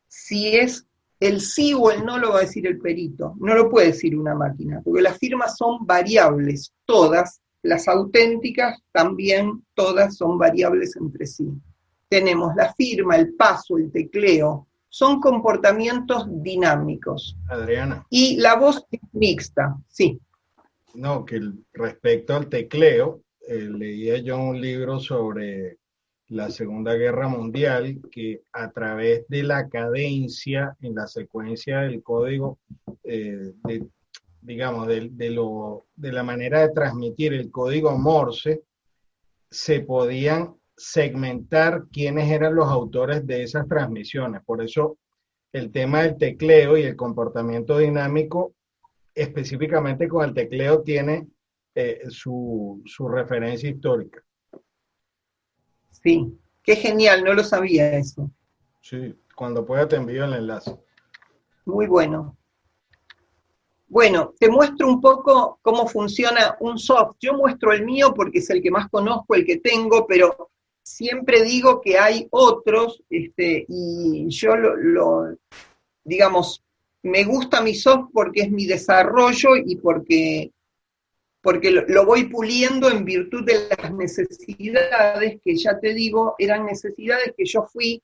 si es el sí o el no, lo va a decir el perito, no lo puede decir una máquina, porque las firmas son variables, todas. Las auténticas también todas son variables entre sí. Tenemos la firma, el paso, el tecleo, son comportamientos dinámicos. Adriana. Y la voz es mixta, sí. No, que respecto al tecleo, leía yo un libro sobre la Segunda Guerra Mundial, que a través de la cadencia en la secuencia del código de la manera de transmitir el código Morse, se podían segmentar quiénes eran los autores de esas transmisiones. Por eso el tema del tecleo y el comportamiento dinámico, específicamente con el tecleo, tiene su referencia histórica. Sí, qué genial, no lo sabía eso. Sí, cuando pueda te envío el enlace. Muy bueno. Bueno, te muestro un poco cómo funciona un soft. Yo muestro el mío porque es el que más conozco, el que tengo, pero siempre digo que hay otros, y yo digamos, me gusta mi soft porque es mi desarrollo y porque lo voy puliendo en virtud de las necesidades que, ya te digo, eran necesidades que yo fui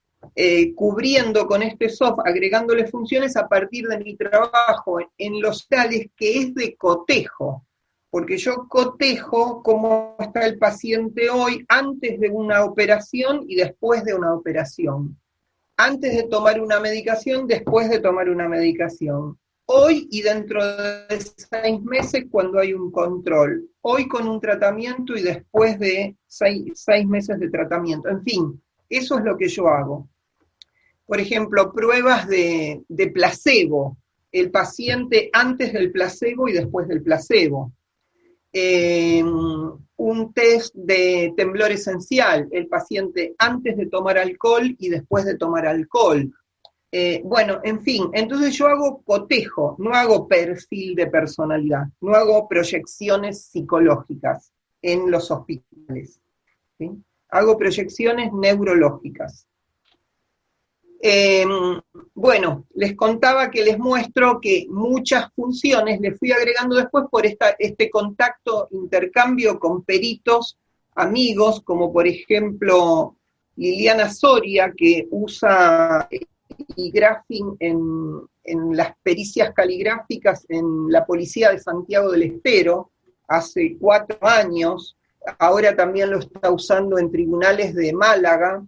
cubriendo con este soft, agregándole funciones a partir de mi trabajo en los tales, que es de cotejo, porque yo cotejo cómo está el paciente hoy, antes de una operación y después de una operación, antes de tomar una medicación, después de tomar una medicación, hoy y dentro de 6 meses cuando hay un control, hoy con un tratamiento y después de 6 meses de tratamiento, en fin, eso es lo que yo hago. Por ejemplo, pruebas de placebo, el paciente antes del placebo y después del placebo. Un test de temblor esencial, el paciente antes de tomar alcohol y después de tomar alcohol. Bueno, en fin, entonces yo hago cotejo, no hago perfil de personalidad, no hago proyecciones psicológicas en los hospitales, ¿sí? Hago proyecciones neurológicas. Bueno, les contaba que les muestro que muchas funciones les fui agregando después por este contacto, intercambio con peritos, amigos, como por ejemplo Liliana Soria, que usa e-graphing en las pericias caligráficas en la Policía de Santiago del Estero, hace 4 años, ahora también lo está usando en tribunales de Málaga,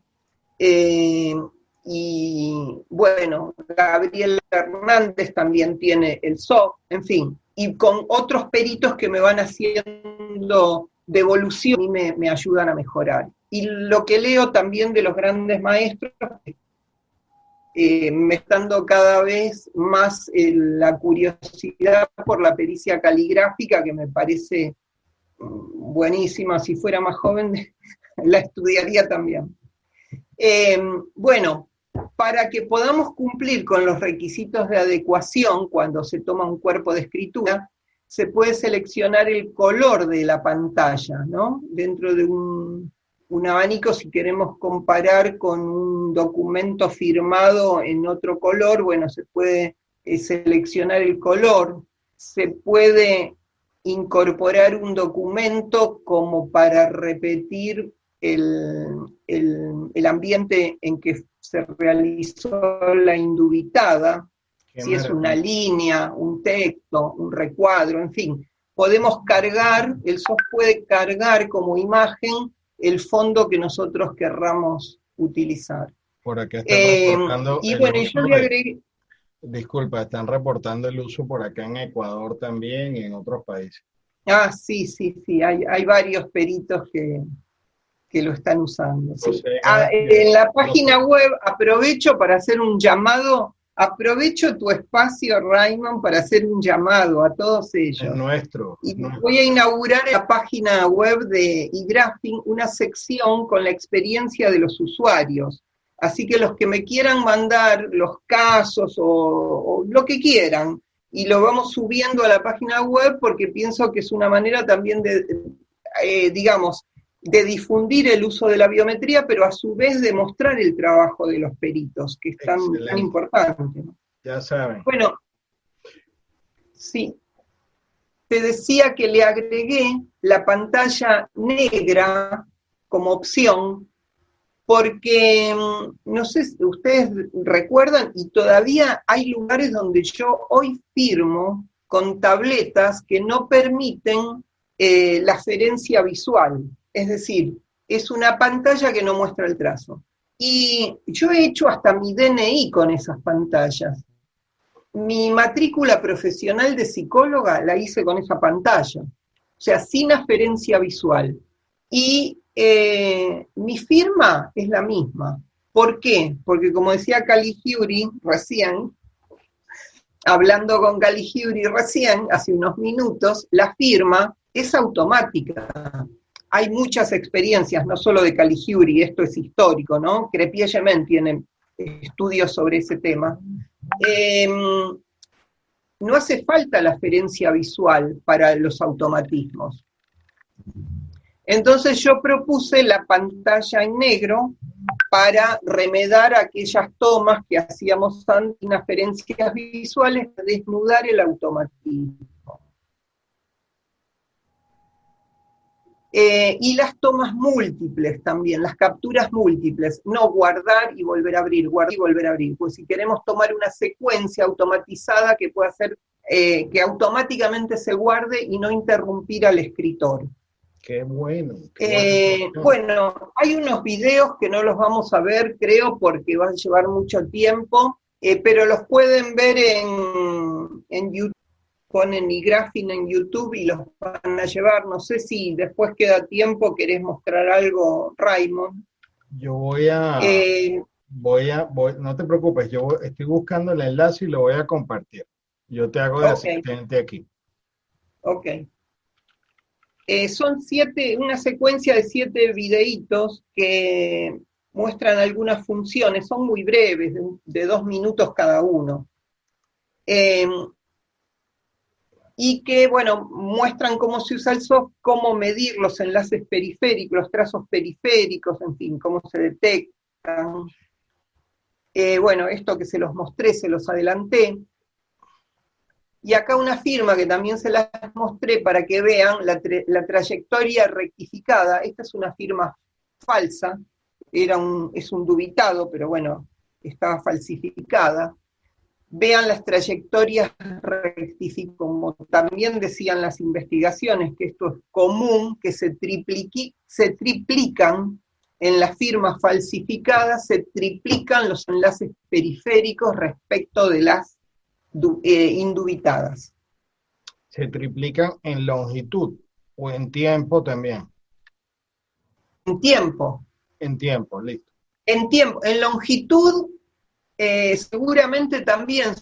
y bueno, Gabriel Hernández también tiene el SOC, en fin, y con otros peritos que me van haciendo devolución y me ayudan a mejorar. Y lo que leo también de los grandes maestros, me está dando cada vez más la curiosidad por la pericia caligráfica, que me parece buenísima. Si fuera más joven, la estudiaría también. Bueno, para que podamos cumplir con los requisitos de adecuación cuando se toma un cuerpo de escritura, se puede seleccionar el color de la pantalla, ¿no? Dentro de un abanico, si queremos comparar con un documento firmado en otro color, bueno, se puede seleccionar el color, se puede incorporar un documento como para repetir el ambiente en que se realizó la indubitada, si es una línea, un texto, un recuadro, en fin. Podemos cargar, el software puede cargar como imagen el fondo que nosotros querramos utilizar. Por acá están reportando y bueno, yo le agregué... Disculpa, están reportando el uso por acá en Ecuador también y en otros países. Ah, sí, hay varios peritos que lo están usando. Sí. En la página web aprovecho para hacer un llamado, aprovecho tu espacio, Raymond, para hacer un llamado a todos ellos. Es nuestro. Y voy a inaugurar en la página web de eGraphing una sección con la experiencia de los usuarios. Así que los que me quieran mandar los casos o lo que quieran, y lo vamos subiendo a la página web porque pienso que es una manera también de, digamos, de difundir el uso de la biometría, pero a su vez de mostrar el trabajo de los peritos, que es tan importante, ¿no? Ya saben. Bueno, sí. Te decía que le agregué la pantalla negra como opción, porque, no sé si ustedes recuerdan, y todavía hay lugares donde yo hoy firmo con tabletas que no permiten la aferencia visual. Es decir, es una pantalla que no muestra el trazo. Y yo he hecho hasta mi DNI con esas pantallas. Mi matrícula profesional de psicóloga la hice con esa pantalla. O sea, sin aferencia visual. Y mi firma es la misma. ¿Por qué? Porque como decía Caligiuri recién, hablando con Caligiuri recién, hace unos minutos, la firma es automática. Hay muchas experiencias, no solo de Caligiuri, esto es histórico, ¿no? Crépy-Yemen tiene estudios sobre ese tema. No hace falta la aferencia visual para los automatismos. Entonces yo propuse la pantalla en negro para remedar aquellas tomas que hacíamos antes sin aferencias visuales, desnudar el automatismo. Y las tomas múltiples también, las capturas múltiples, no guardar y volver a abrir, guardar y volver a abrir, pues si queremos tomar una secuencia automatizada que pueda hacer que automáticamente se guarde y no interrumpir al escritor. Qué bueno. Bueno, hay unos videos que no los vamos a ver, creo, porque van a llevar mucho tiempo, pero los pueden ver en YouTube. Ponen eGraphing en YouTube y los van a llevar. No sé si después queda tiempo, querés mostrar algo, Raymond. Yo no te preocupes, yo estoy buscando el enlace y lo voy a compartir. Yo te hago de asistente aquí. Ok. Son una secuencia de 7 videitos que muestran algunas funciones, son muy breves, de 2 minutos cada uno. Y que, bueno, muestran cómo se usa el software, cómo medir los enlaces periféricos, los trazos periféricos, en fin, cómo se detectan. Bueno, esto que se los mostré, se los adelanté. Y acá una firma que también se las mostré para que vean la trayectoria rectificada. Esta es una firma falsa, es un dubitado, pero bueno, estaba falsificada. Vean las trayectorias rectificadas, como también decían las investigaciones, que esto es común, que se triplican en las firmas falsificadas, se triplican los enlaces periféricos respecto de las indubitadas. ¿Se triplican en longitud o en tiempo también? En tiempo. En tiempo, listo. En tiempo, en longitud Seguramente también,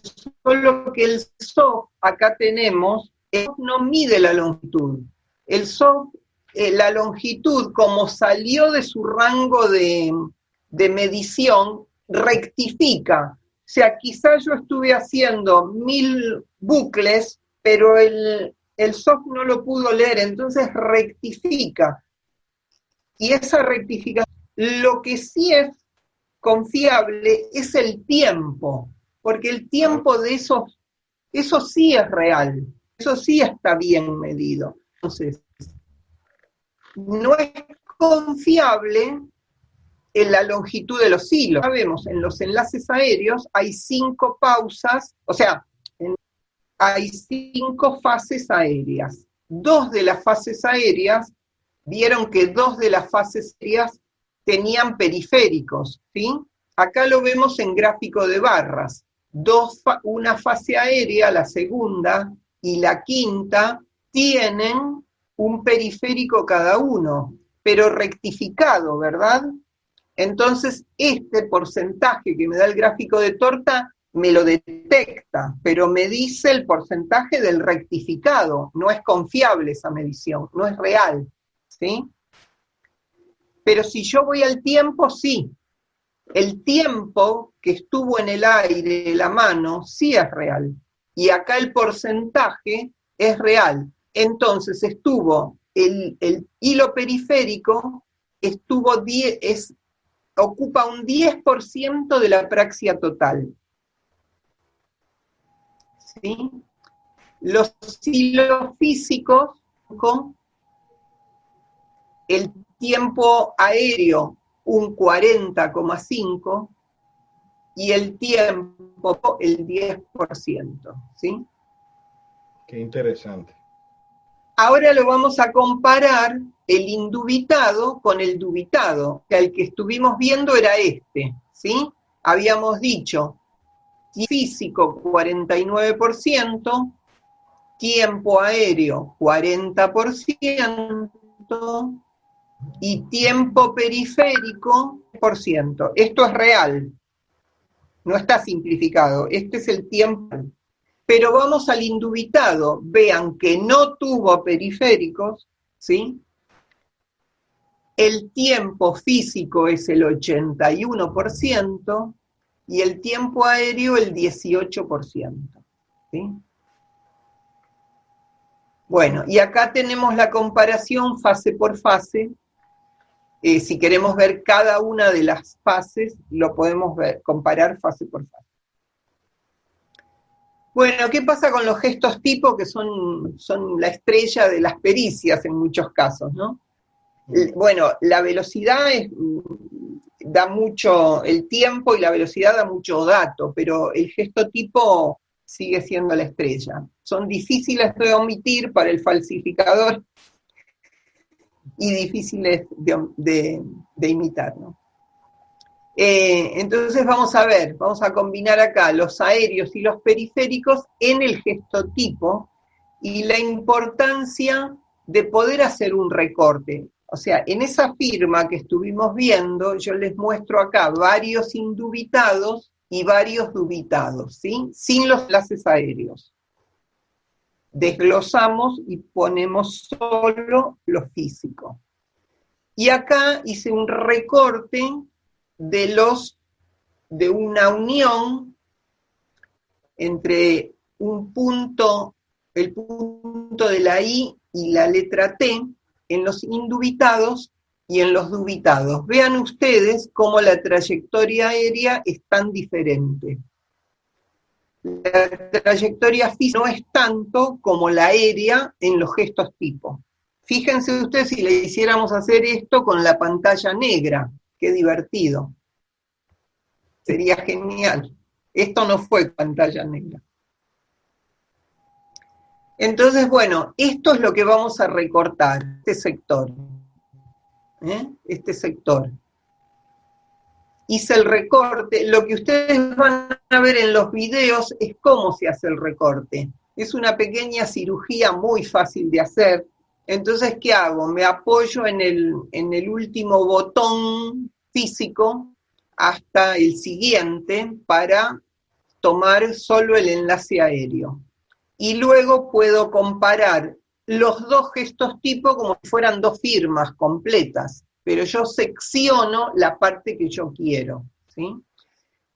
solo que el SOF, acá tenemos, el SOF no mide la longitud. El SOF, la longitud, como salió de su rango de medición, rectifica. O sea, quizás yo estuve haciendo 1000 bucles, pero el SOF no lo pudo leer, entonces rectifica. Y esa rectificación, lo que sí es confiable es el tiempo, porque el tiempo de eso sí es real, eso sí está bien medido. Entonces, no es confiable en la longitud de los hilos. Sabemos, en los enlaces aéreos hay 5 pausas, o sea, hay 5 fases aéreas. 2 de las fases aéreas, vieron que 2 de las fases aéreas tenían periféricos, ¿sí? Acá lo vemos en gráfico de barras. Una fase aérea, la segunda y la quinta, tienen un periférico cada uno, pero rectificado, ¿verdad? Entonces, este porcentaje que me da el gráfico de torta me lo detecta, pero me dice el porcentaje del rectificado. No es confiable esa medición, no es real, ¿sí? Pero si yo voy al tiempo, sí. El tiempo que estuvo en el aire, la mano, sí es real. Y acá el porcentaje es real. Entonces estuvo el hilo periférico, ocupa un 10% de la praxia total. ¿Sí? Los hilos físicos, con el tiempo aéreo un 40,5 y el tiempo el 10%, ¿sí? Qué interesante. Ahora lo vamos a comparar el indubitado con el dubitado, que el que estuvimos viendo era este, ¿sí? Habíamos dicho físico 49%, tiempo aéreo 40%, y tiempo periférico, por ciento. Esto es real, no está simplificado, este es el tiempo. Pero vamos al indubitado, vean que no tuvo periféricos, ¿sí? El tiempo físico es el 81% y el tiempo aéreo el 18%, ¿sí? Bueno, y acá tenemos la comparación fase por fase. Si queremos ver cada una de las fases, lo podemos comparar fase por fase. Bueno, ¿qué pasa con los gestos tipo, que son la estrella de las pericias en muchos casos, ¿no? Bueno, la velocidad da mucho, el tiempo y la velocidad da mucho dato, pero el gesto tipo sigue siendo la estrella. Son difíciles de omitir para el falsificador y difíciles de imitar, ¿no? Entonces vamos a combinar acá los aéreos y los periféricos en el gestotipo y la importancia de poder hacer un recorte. O sea, en esa firma que estuvimos viendo, yo les muestro acá varios indubitados y varios dubitados, ¿sí? Sin los enlaces aéreos. Desglosamos y ponemos solo lo físico. Y acá hice un recorte de una unión entre el punto de la I y la letra T en los indubitados y en los dubitados. Vean ustedes cómo la trayectoria aérea es tan diferente. La trayectoria física no es tanto como la aérea en los gestos tipo. Fíjense ustedes si le hiciéramos hacer esto con la pantalla negra. Qué divertido. Sería genial. Esto no fue pantalla negra. Entonces, bueno, esto es lo que vamos a recortar, este sector. Este sector. Hice el recorte. Lo que ustedes van a ver en los videos es cómo se hace el recorte. Es una pequeña cirugía muy fácil de hacer. Entonces, ¿qué hago? Me apoyo en el último botón físico hasta el siguiente para tomar solo el enlace aéreo. Y luego puedo comparar los dos gestos tipo como si fueran dos firmas completas, pero yo secciono la parte que yo quiero, ¿sí?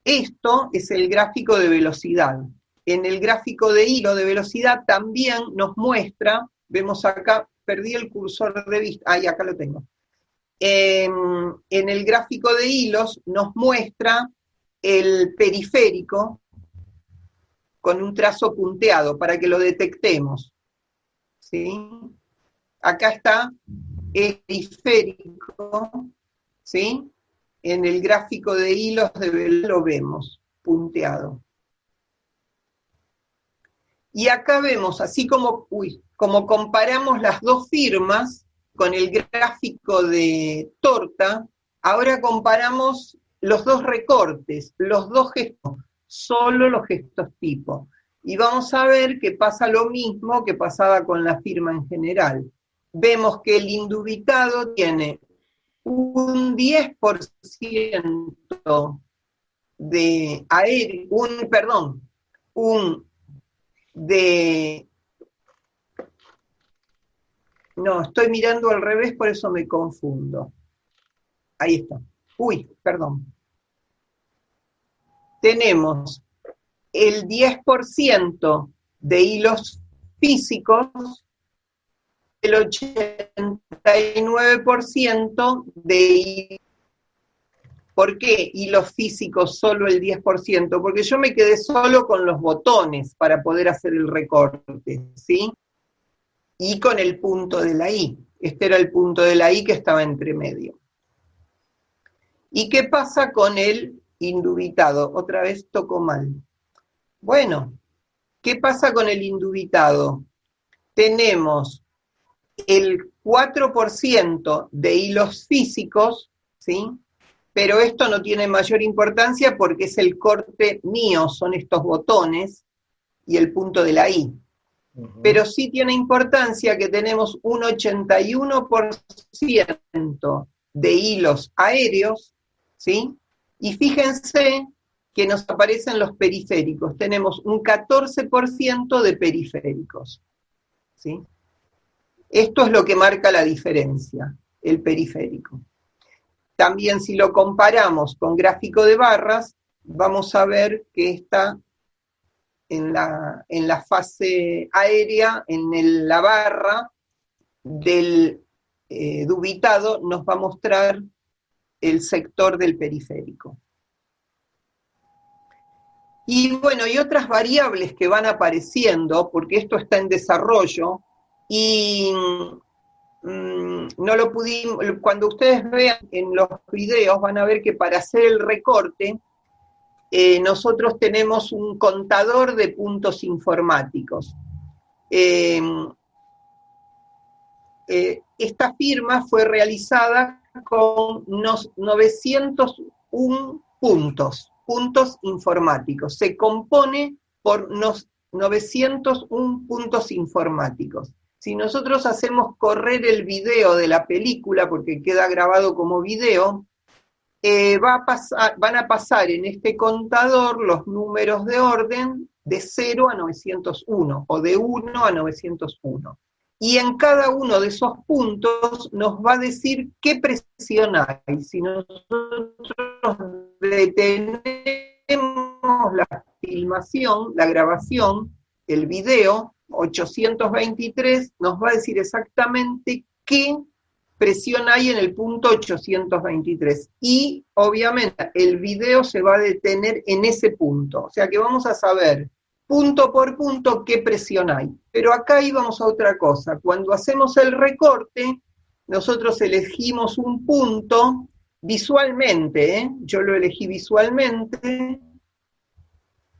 Esto es el gráfico de velocidad. En el gráfico de hilo de velocidad también nos muestra, vemos acá, perdí el cursor de vista, ahí acá lo tengo. En el gráfico de hilos nos muestra el periférico con un trazo punteado para que lo detectemos, ¿sí? Acá está el periférico, ¿sí? En el gráfico de hilos de velocidad lo vemos punteado. Y acá vemos, así como comparamos las dos firmas con el gráfico de torta, ahora comparamos los dos recortes, los dos gestos, solo los gestos tipo. Y vamos a ver que pasa lo mismo que pasaba con la firma en general. Vemos que el indubitado tiene un 10% de aéreo, no, estoy mirando al revés, por eso me confundo. Ahí está. Perdón. Tenemos el 10% de hilos físicos, el 89% de hilos. ¿Por qué hilos físicos solo el 10%? Porque yo me quedé solo con los botones para poder hacer el recorte, ¿sí? Y con el punto de la I. Este era el punto de la I que estaba entre medio. ¿Y qué pasa con el indubitado? Otra vez toco mal. Bueno, ¿qué pasa con el indubitado? Tenemos el 4% de hilos físicos, ¿sí? Pero esto no tiene mayor importancia porque es el corte mío, son estos botones y el punto de la I. Pero sí tiene importancia que tenemos un 81% de hilos aéreos, ¿sí? Y fíjense que nos aparecen los periféricos. Tenemos un 14% de periféricos, ¿sí? Esto es lo que marca la diferencia, el periférico. También si lo comparamos con gráfico de barras, vamos a ver que está en la fase aérea, la barra del dubitado nos va a mostrar el sector del periférico. Y bueno, y otras variables que van apareciendo, porque esto está en desarrollo, y no lo pudimos, cuando ustedes vean en los videos van a ver que para hacer el recorte, nosotros tenemos un contador de puntos informáticos. Esta firma fue realizada con unos 901 puntos informáticos. Se compone por 901 puntos informáticos. Si nosotros hacemos correr el video de la película, porque queda grabado como video, van a pasar en este contador los números de orden de 0 a 901, o de 1 a 901. Y en cada uno de esos puntos nos va a decir qué presión hay. Si nosotros detenemos la filmación, la grabación, el video, 823, nos va a decir exactamente qué presión hay en el punto 823. Y obviamente el video se va a detener en ese punto. O sea que vamos a saber punto por punto qué presión hay. Pero acá íbamos a otra cosa. Cuando hacemos el recorte, nosotros elegimos un punto visualmente, yo lo elegí visualmente,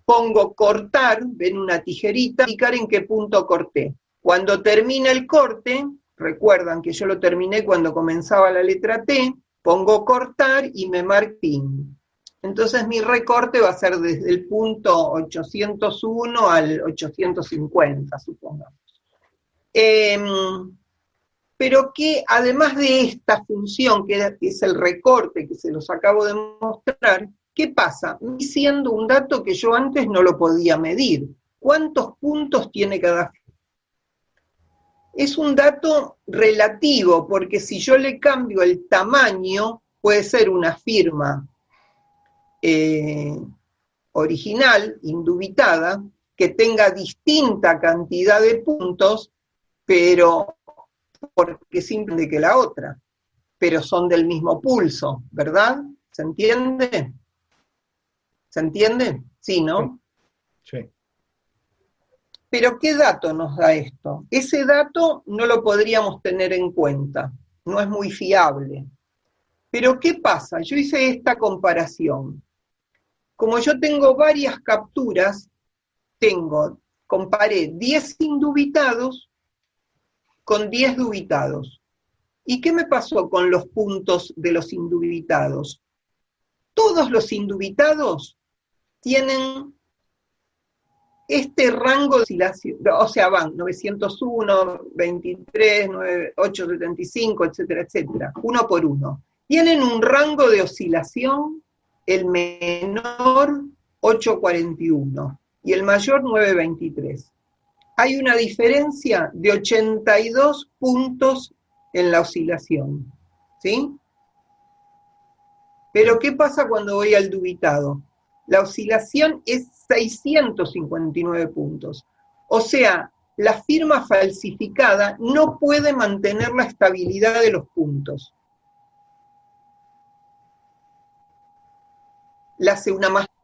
pongo cortar, ven una tijerita, indicar en qué punto corté. Cuando termina el corte, recuerdan que yo lo terminé cuando comenzaba la letra T, pongo cortar y me marco fin. Entonces mi recorte va a ser desde el punto 801 al 850, supongamos. pero que además de esta función, que es el recorte que se los acabo de mostrar, ¿qué pasa? Siendo un dato que yo antes no lo podía medir. ¿Cuántos puntos tiene cada firma? Es un dato relativo, porque si yo le cambio el tamaño, puede ser una firma original, indubitada, que tenga distinta cantidad de puntos, pero porque simplemente que la otra, pero son del mismo pulso, ¿verdad? ¿Se entiende? ¿Se entiende? Sí, ¿no? Sí. Sí. Pero ¿qué dato nos da esto? Ese dato no lo podríamos tener en cuenta, no es muy fiable. Pero ¿qué pasa? Yo hice esta comparación. Como yo tengo varias capturas, comparé 10 indubitados con 10 dubitados. ¿Y qué me pasó con los puntos de los indubitados? Todos los indubitados tienen este rango de oscilación, o sea, van 901, 23, 875, etcétera, etcétera, uno por uno. Tienen un rango de oscilación, el menor 841 y el mayor 923. Hay una diferencia de 82 puntos en la oscilación, ¿sí? Pero ¿qué pasa cuando voy al dubitado? La oscilación es 659 puntos. O sea, la firma falsificada no puede mantener la estabilidad de los puntos.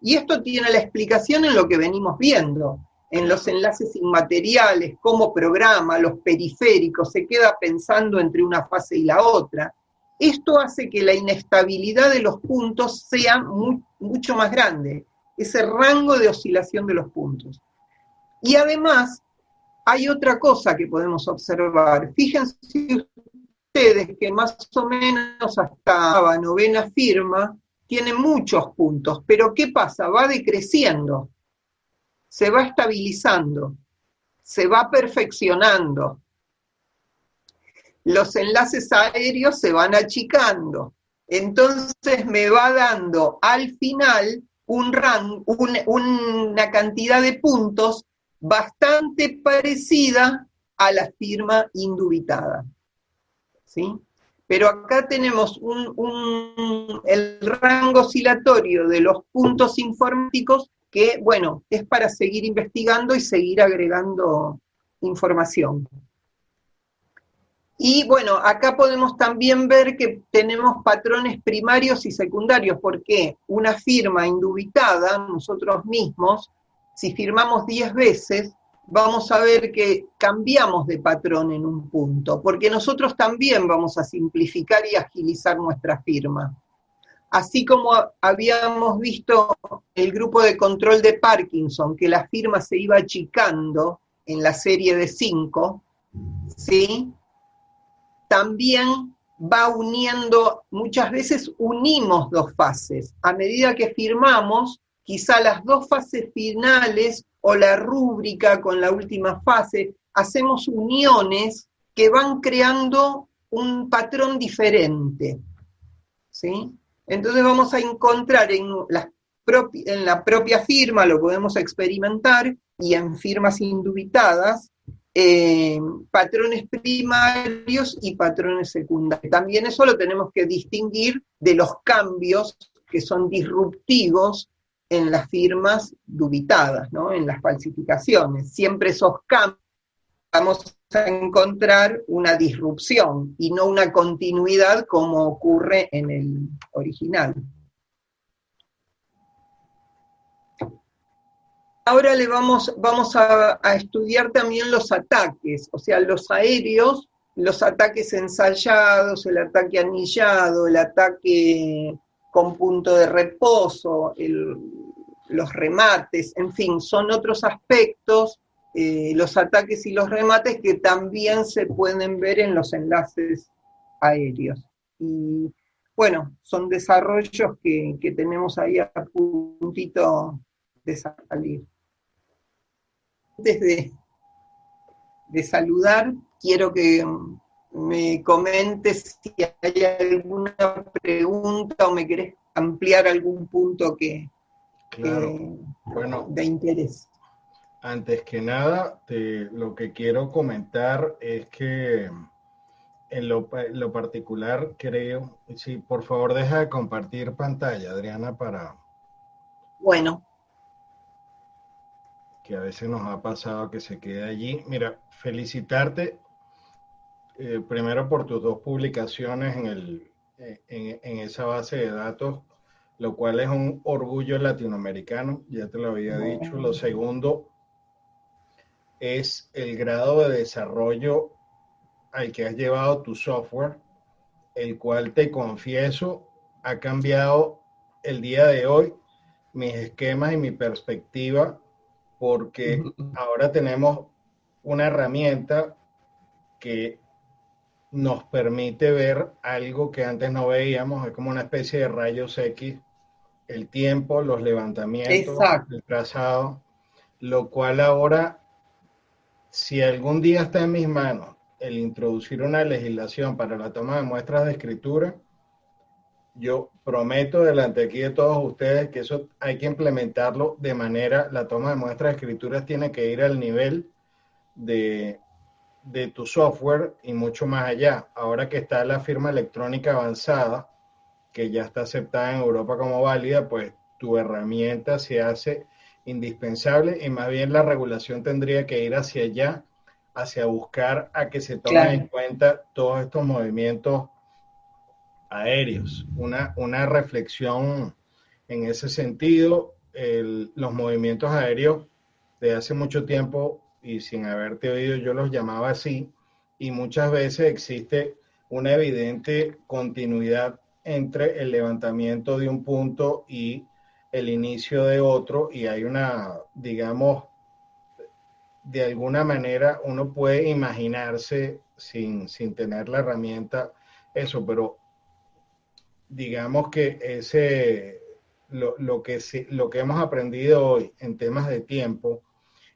Y esto tiene la explicación en lo que venimos viendo, en los enlaces inmateriales, cómo programa, los periféricos, se queda pensando entre una fase y la otra. Esto hace que la inestabilidad de los puntos sea mucho más grande, ese rango de oscilación de los puntos. Y además, hay otra cosa que podemos observar. Fíjense ustedes que más o menos hasta la novena firma tiene muchos puntos, pero ¿qué pasa? Va decreciendo, se va estabilizando, se va perfeccionando. Los enlaces aéreos se van achicando, entonces me va dando al final una cantidad de puntos bastante parecida a la firma indubitada, ¿sí? Pero acá tenemos el rango oscilatorio de los puntos informáticos que, bueno, es para seguir investigando y seguir agregando información. Y bueno, acá podemos también ver que tenemos patrones primarios y secundarios, porque una firma indubitada, nosotros mismos, si firmamos 10 veces, vamos a ver que cambiamos de patrón en un punto, porque nosotros también vamos a simplificar y agilizar nuestra firma. Así como habíamos visto el grupo de control de Parkinson, que la firma se iba achicando en la serie de 5, ¿sí? También va uniendo, muchas veces unimos dos fases. A medida que firmamos, quizá las dos fases finales o la rúbrica con la última fase, hacemos uniones que van creando un patrón diferente, ¿sí? Entonces vamos a encontrar en la propia firma, lo podemos experimentar, y en firmas indubitadas, patrones primarios y patrones secundarios. También eso lo tenemos que distinguir de los cambios que son disruptivos en las firmas dubitadas, ¿no? En las falsificaciones. Siempre esos cambios vamos a encontrar una disrupción y no una continuidad como ocurre en el original. Ahora vamos a estudiar también los ataques, o sea, los aéreos, los ataques ensayados, el ataque anillado, el ataque con punto de reposo, los remates, en fin, son otros aspectos, los ataques y los remates que también se pueden ver en los enlaces aéreos. Y bueno, son desarrollos que tenemos ahí a puntito de salir. Antes de saludar, quiero que me comentes si hay alguna pregunta o me querés ampliar algún punto Claro. Bueno, de interés. antes que nada, lo que quiero comentar es que en lo particular creo, sí, por favor deja de compartir pantalla, Adriana, para Bueno, que a veces nos ha pasado que se quede allí. Mira, felicitarte primero por tus dos publicaciones en esa base de datos, lo cual es un orgullo latinoamericano, ya te lo había dicho. Lo segundo es el grado de desarrollo al que has llevado tu software, el cual te confieso ha cambiado el día de hoy mis esquemas y mi perspectiva, porque ahora tenemos una herramienta que nos permite ver algo que antes no veíamos, es como una especie de rayos X, el tiempo, los levantamientos, exacto. el trazado, lo cual ahora, si algún día está en mis manos el introducir una legislación para la toma de muestras de escritura, yo prometo delante aquí de todos ustedes que eso hay que implementarlo de manera, la toma de muestras de escrituras tiene que ir al nivel de, de tu software y mucho más allá. Ahora que está la firma electrónica avanzada, que ya está aceptada en Europa como válida, pues tu herramienta se hace indispensable y más bien la regulación tendría que ir hacia allá, hacia buscar a que se tomen en cuenta todos estos movimientos aéreos. Una reflexión en ese sentido, los movimientos aéreos de hace mucho tiempo y sin haberte oído yo los llamaba así, y muchas veces existe una evidente continuidad entre el levantamiento de un punto y el inicio de otro, y hay una, digamos, de alguna manera uno puede imaginarse sin tener la herramienta eso, pero digamos que lo que hemos aprendido hoy en temas de tiempo,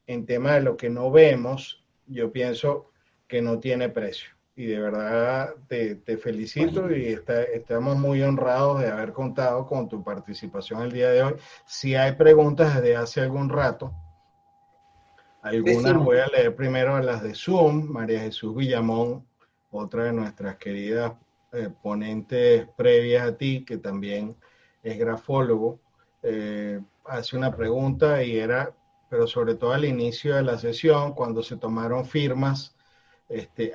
en temas de lo que no vemos, yo pienso que no tiene precio. Y de verdad te felicito y estamos muy honrados de haber contado con tu participación el día de hoy. Si hay preguntas desde hace algún rato, algunas voy a leer primero a las de Zoom. María Jesús Villamón, otra de nuestras queridas ponentes previas a ti, que también es grafólogo, hace una pregunta y era, pero sobre todo al inicio de la sesión, cuando se tomaron firmas,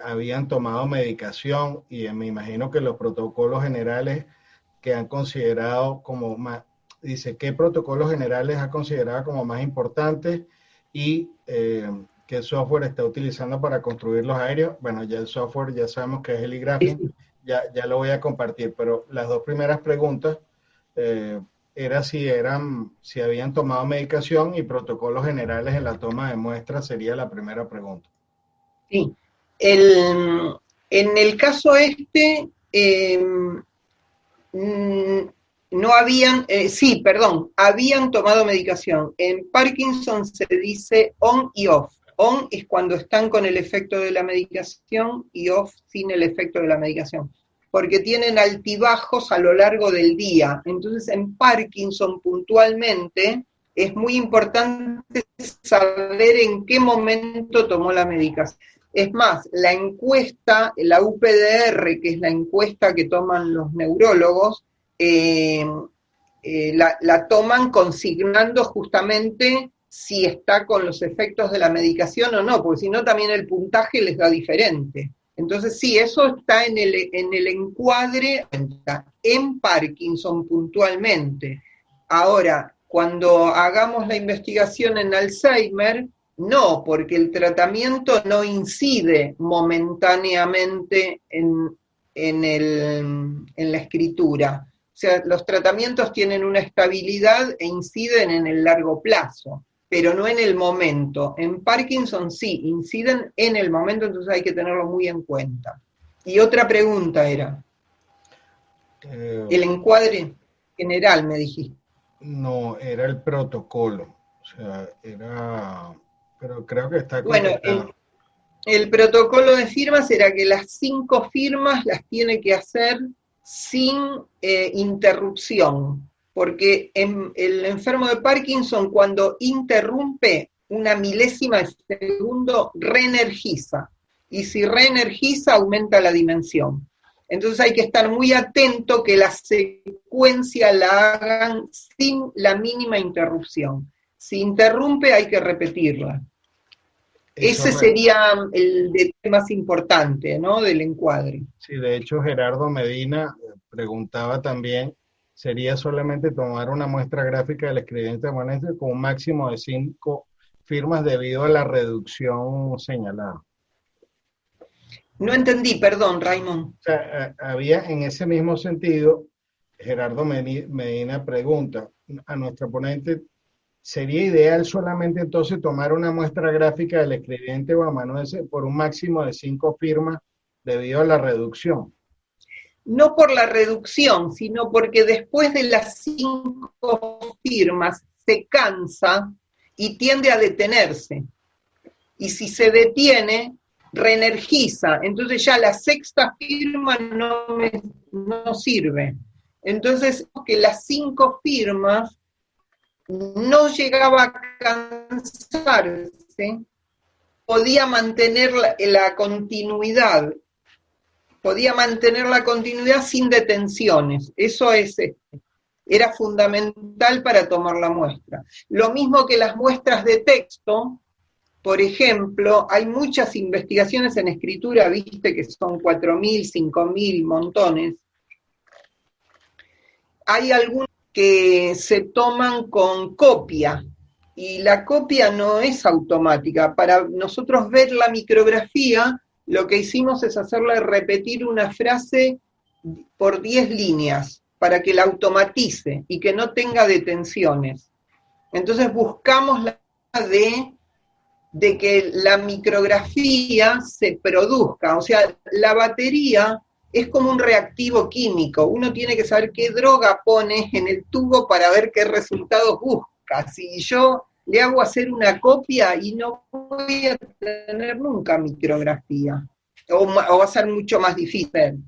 habían tomado medicación y me imagino que los protocolos generales que han considerado como más, dice, ¿qué protocolos generales ha considerado como más importantes y qué software está utilizando para construir los aéreos? Bueno, ya el software ya sabemos que es el eGraphing, ya lo voy a compartir, pero las dos primeras preguntas era si habían tomado medicación y protocolos generales en la toma de muestras sería la primera pregunta. Sí, en el caso no habían, sí, perdón, habían tomado medicación. En Parkinson se dice on y off. On es cuando están con el efecto de la medicación y off sin el efecto de la medicación, porque tienen altibajos a lo largo del día. Entonces, en Parkinson puntualmente es muy importante saber en qué momento tomó la medicación. Es más, la encuesta, la UPDR, que es la encuesta que toman los neurólogos, la toman consignando justamente si está con los efectos de la medicación o no, porque si no también el puntaje les da diferente. Entonces sí, eso está en el encuadre en Parkinson puntualmente. Ahora, cuando hagamos la investigación en Alzheimer, no, porque el tratamiento no incide momentáneamente en la escritura. O sea, los tratamientos tienen una estabilidad e inciden en el largo plazo, pero no en el momento. En Parkinson sí, inciden en el momento, entonces hay que tenerlo muy en cuenta. Y otra pregunta era, el encuadre general me dijiste. No, era el protocolo, o sea, era, pero creo que está Bueno, contestado. El protocolo de firmas era que las 5 firmas las tiene que hacer sin interrupción, porque el enfermo de Parkinson, cuando interrumpe una milésima de segundo, reenergiza, y si reenergiza aumenta la dimensión. Entonces hay que estar muy atento que la secuencia la hagan sin la mínima interrupción. Si interrumpe hay que repetirla. Ese sería el detalle más importante, ¿no?, del encuadre. Sí, de hecho Gerardo Medina preguntaba también, ¿sería solamente tomar una muestra gráfica del escribiente permanente con un máximo de 5 firmas debido a la reducción señalada? No entendí, perdón, Raymond. O sea, había en ese mismo sentido, Gerardo Medina pregunta a nuestro ponente, ¿sería ideal solamente entonces tomar una muestra gráfica del escribiente o amanuense por un máximo de 5 firmas debido a la reducción? No por la reducción, sino porque después de las 5 firmas se cansa y tiende a detenerse. Y si se detiene, reenergiza. Entonces ya la 6ª firma no sirve. Entonces, que las 5 firmas no llegaba a cansarse, podía mantener la continuidad. Podía mantener la continuidad sin detenciones. Eso era fundamental para tomar la muestra. Lo mismo que las muestras de texto, por ejemplo, hay muchas investigaciones en escritura, viste que son 4.000, 5.000, montones. Hay algunas que se toman con copia, y la copia no es automática. Para nosotros ver la micrografía, lo que hicimos es hacerle repetir una frase por 10 líneas, para que la automatice y que no tenga detenciones. Entonces buscamos la de que la micrografía se produzca, o sea, la batería es como un reactivo químico, uno tiene que saber qué droga pone en el tubo para ver qué resultados busca. Si yo le hago hacer una copia y no voy a tener nunca micrografía, o va a ser mucho más difícil.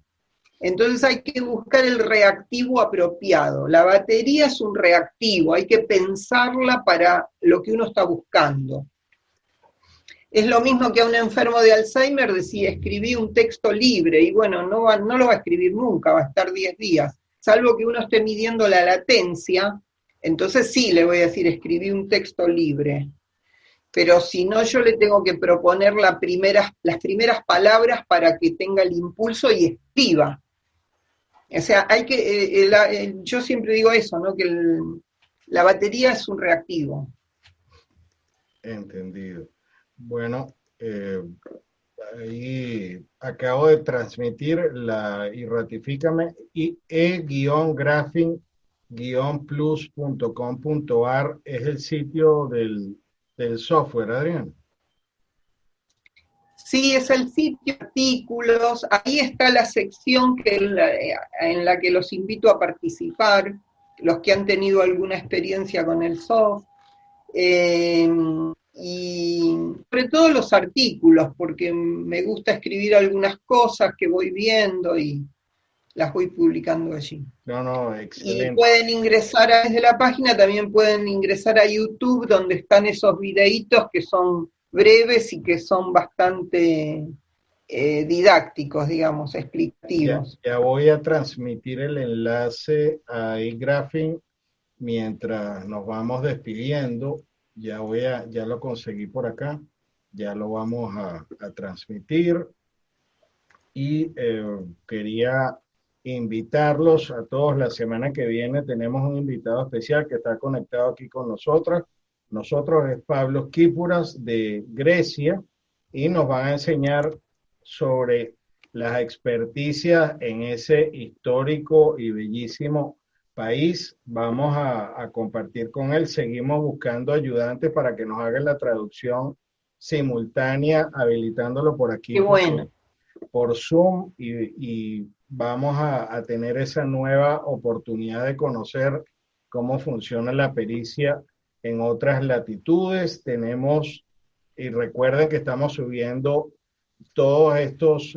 Entonces hay que buscar el reactivo apropiado. La batería es un reactivo, hay que pensarla para lo que uno está buscando. Es lo mismo que a un enfermo de Alzheimer decir, escribí un texto libre, y bueno, no lo va a escribir nunca, va a estar 10 días, salvo que uno esté midiendo la latencia, entonces sí le voy a decir, escribí un texto libre. Pero si no, yo le tengo que proponer las primeras palabras para que tenga el impulso y escriba. O sea, yo siempre digo eso, ¿no?, que la batería es un reactivo. Entendido. Bueno, ahí acabo de transmitir y ratifícame, e-graphing-plus.com.ar es el sitio del software, Adrián. Sí, es el sitio, artículos, ahí está la sección en la que los invito a participar, los que han tenido alguna experiencia con el software. Y sobre todo los artículos, porque me gusta escribir algunas cosas que voy viendo y las voy publicando allí. No, excelente. Y pueden ingresar desde la página, también pueden ingresar a YouTube, donde están esos videitos que son breves y que son bastante didácticos, digamos, explicativos. Ya voy a transmitir el enlace a eGraphing mientras nos vamos despidiendo. Ya lo conseguí por acá, ya lo vamos a transmitir, y quería invitarlos a todos. La semana que viene tenemos un invitado especial que está conectado aquí con nosotros. Nosotros es Pablo Kípuras de Grecia, y nos van a enseñar sobre las experticias en ese histórico y bellísimo país. Vamos a compartir con él. Seguimos buscando ayudantes para que nos hagan la traducción simultánea, habilitándolo por aquí. Qué bueno. Por Zoom, y vamos a tener esa nueva oportunidad de conocer cómo funciona la pericia en otras latitudes. Y recuerden que estamos subiendo todos estos,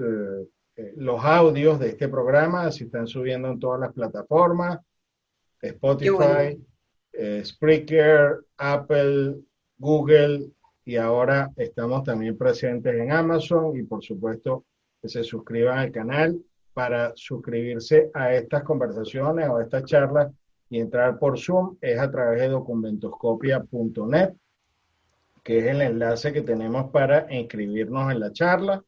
los audios de este programa se están subiendo en todas las plataformas, Spotify, Spreaker, Apple, Google, y ahora estamos también presentes en Amazon, y por supuesto que se suscriban al canal para suscribirse a estas conversaciones o a estas charlas y entrar por Zoom es a través de documentoscopia.net, que es el enlace que tenemos para inscribirnos en la charla.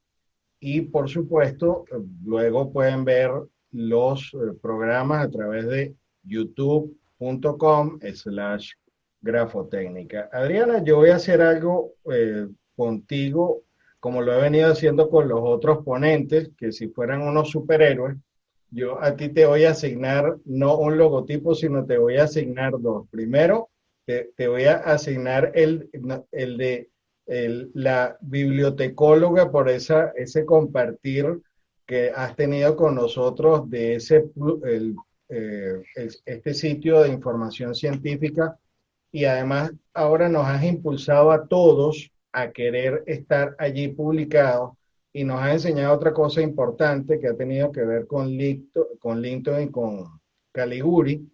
Y por supuesto, luego pueden ver los programas a través de youtube.com/grafotécnica. Adriana, yo voy a hacer algo contigo, como lo he venido haciendo con los otros ponentes, que si fueran unos superhéroes, yo a ti te voy a asignar no un logotipo, sino te voy a asignar dos. Primero, te voy a asignar el de la bibliotecóloga por ese compartir que has tenido con nosotros de este sitio de información científica, y además ahora nos has impulsado a todos a querer estar allí publicados, y nos has enseñado otra cosa importante que ha tenido que ver con Linton y con Caliguri,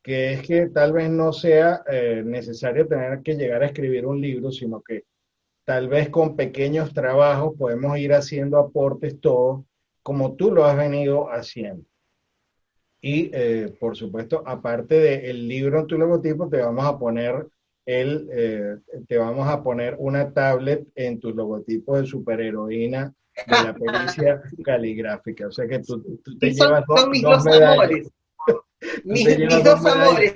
que es que tal vez no sea necesario tener que llegar a escribir un libro, sino que tal vez con pequeños trabajos podemos ir haciendo aportes todos, como tú lo has venido haciendo. Y por supuesto, aparte del libro en tu logotipo, te vamos a poner una tablet en tu logotipo de superheroína de la pericia caligráfica. O sea que tú te llevas son mis dos dos medallas. amores. Mis dos amores.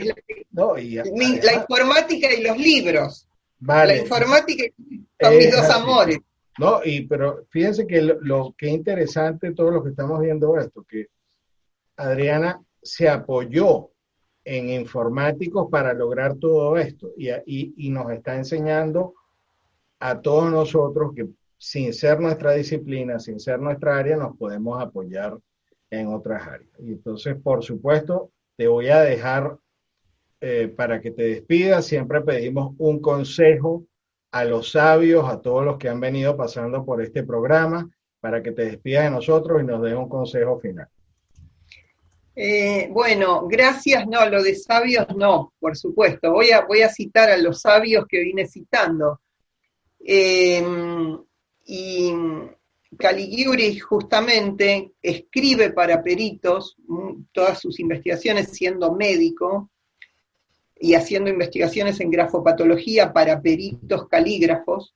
No, La informática y los libros. Vale. La informática son mis dos amores. No, pero fíjense que lo que es interesante, todo lo que estamos viendo esto, que Adriana se apoyó en informáticos para lograr todo esto, y nos está enseñando a todos nosotros que sin ser nuestra disciplina, sin ser nuestra área, nos podemos apoyar en otras áreas. Y entonces, por supuesto, te voy a dejar para que te despidas. Siempre pedimos un consejo a los sabios, a todos los que han venido pasando por este programa, para que te despidas de nosotros y nos des un consejo final. Bueno, gracias, no, lo de sabios no, por supuesto. Voy a citar a los sabios que vine citando. Y Caliguri justamente escribe para peritos todas sus investigaciones siendo médico y haciendo investigaciones en grafopatología para peritos calígrafos.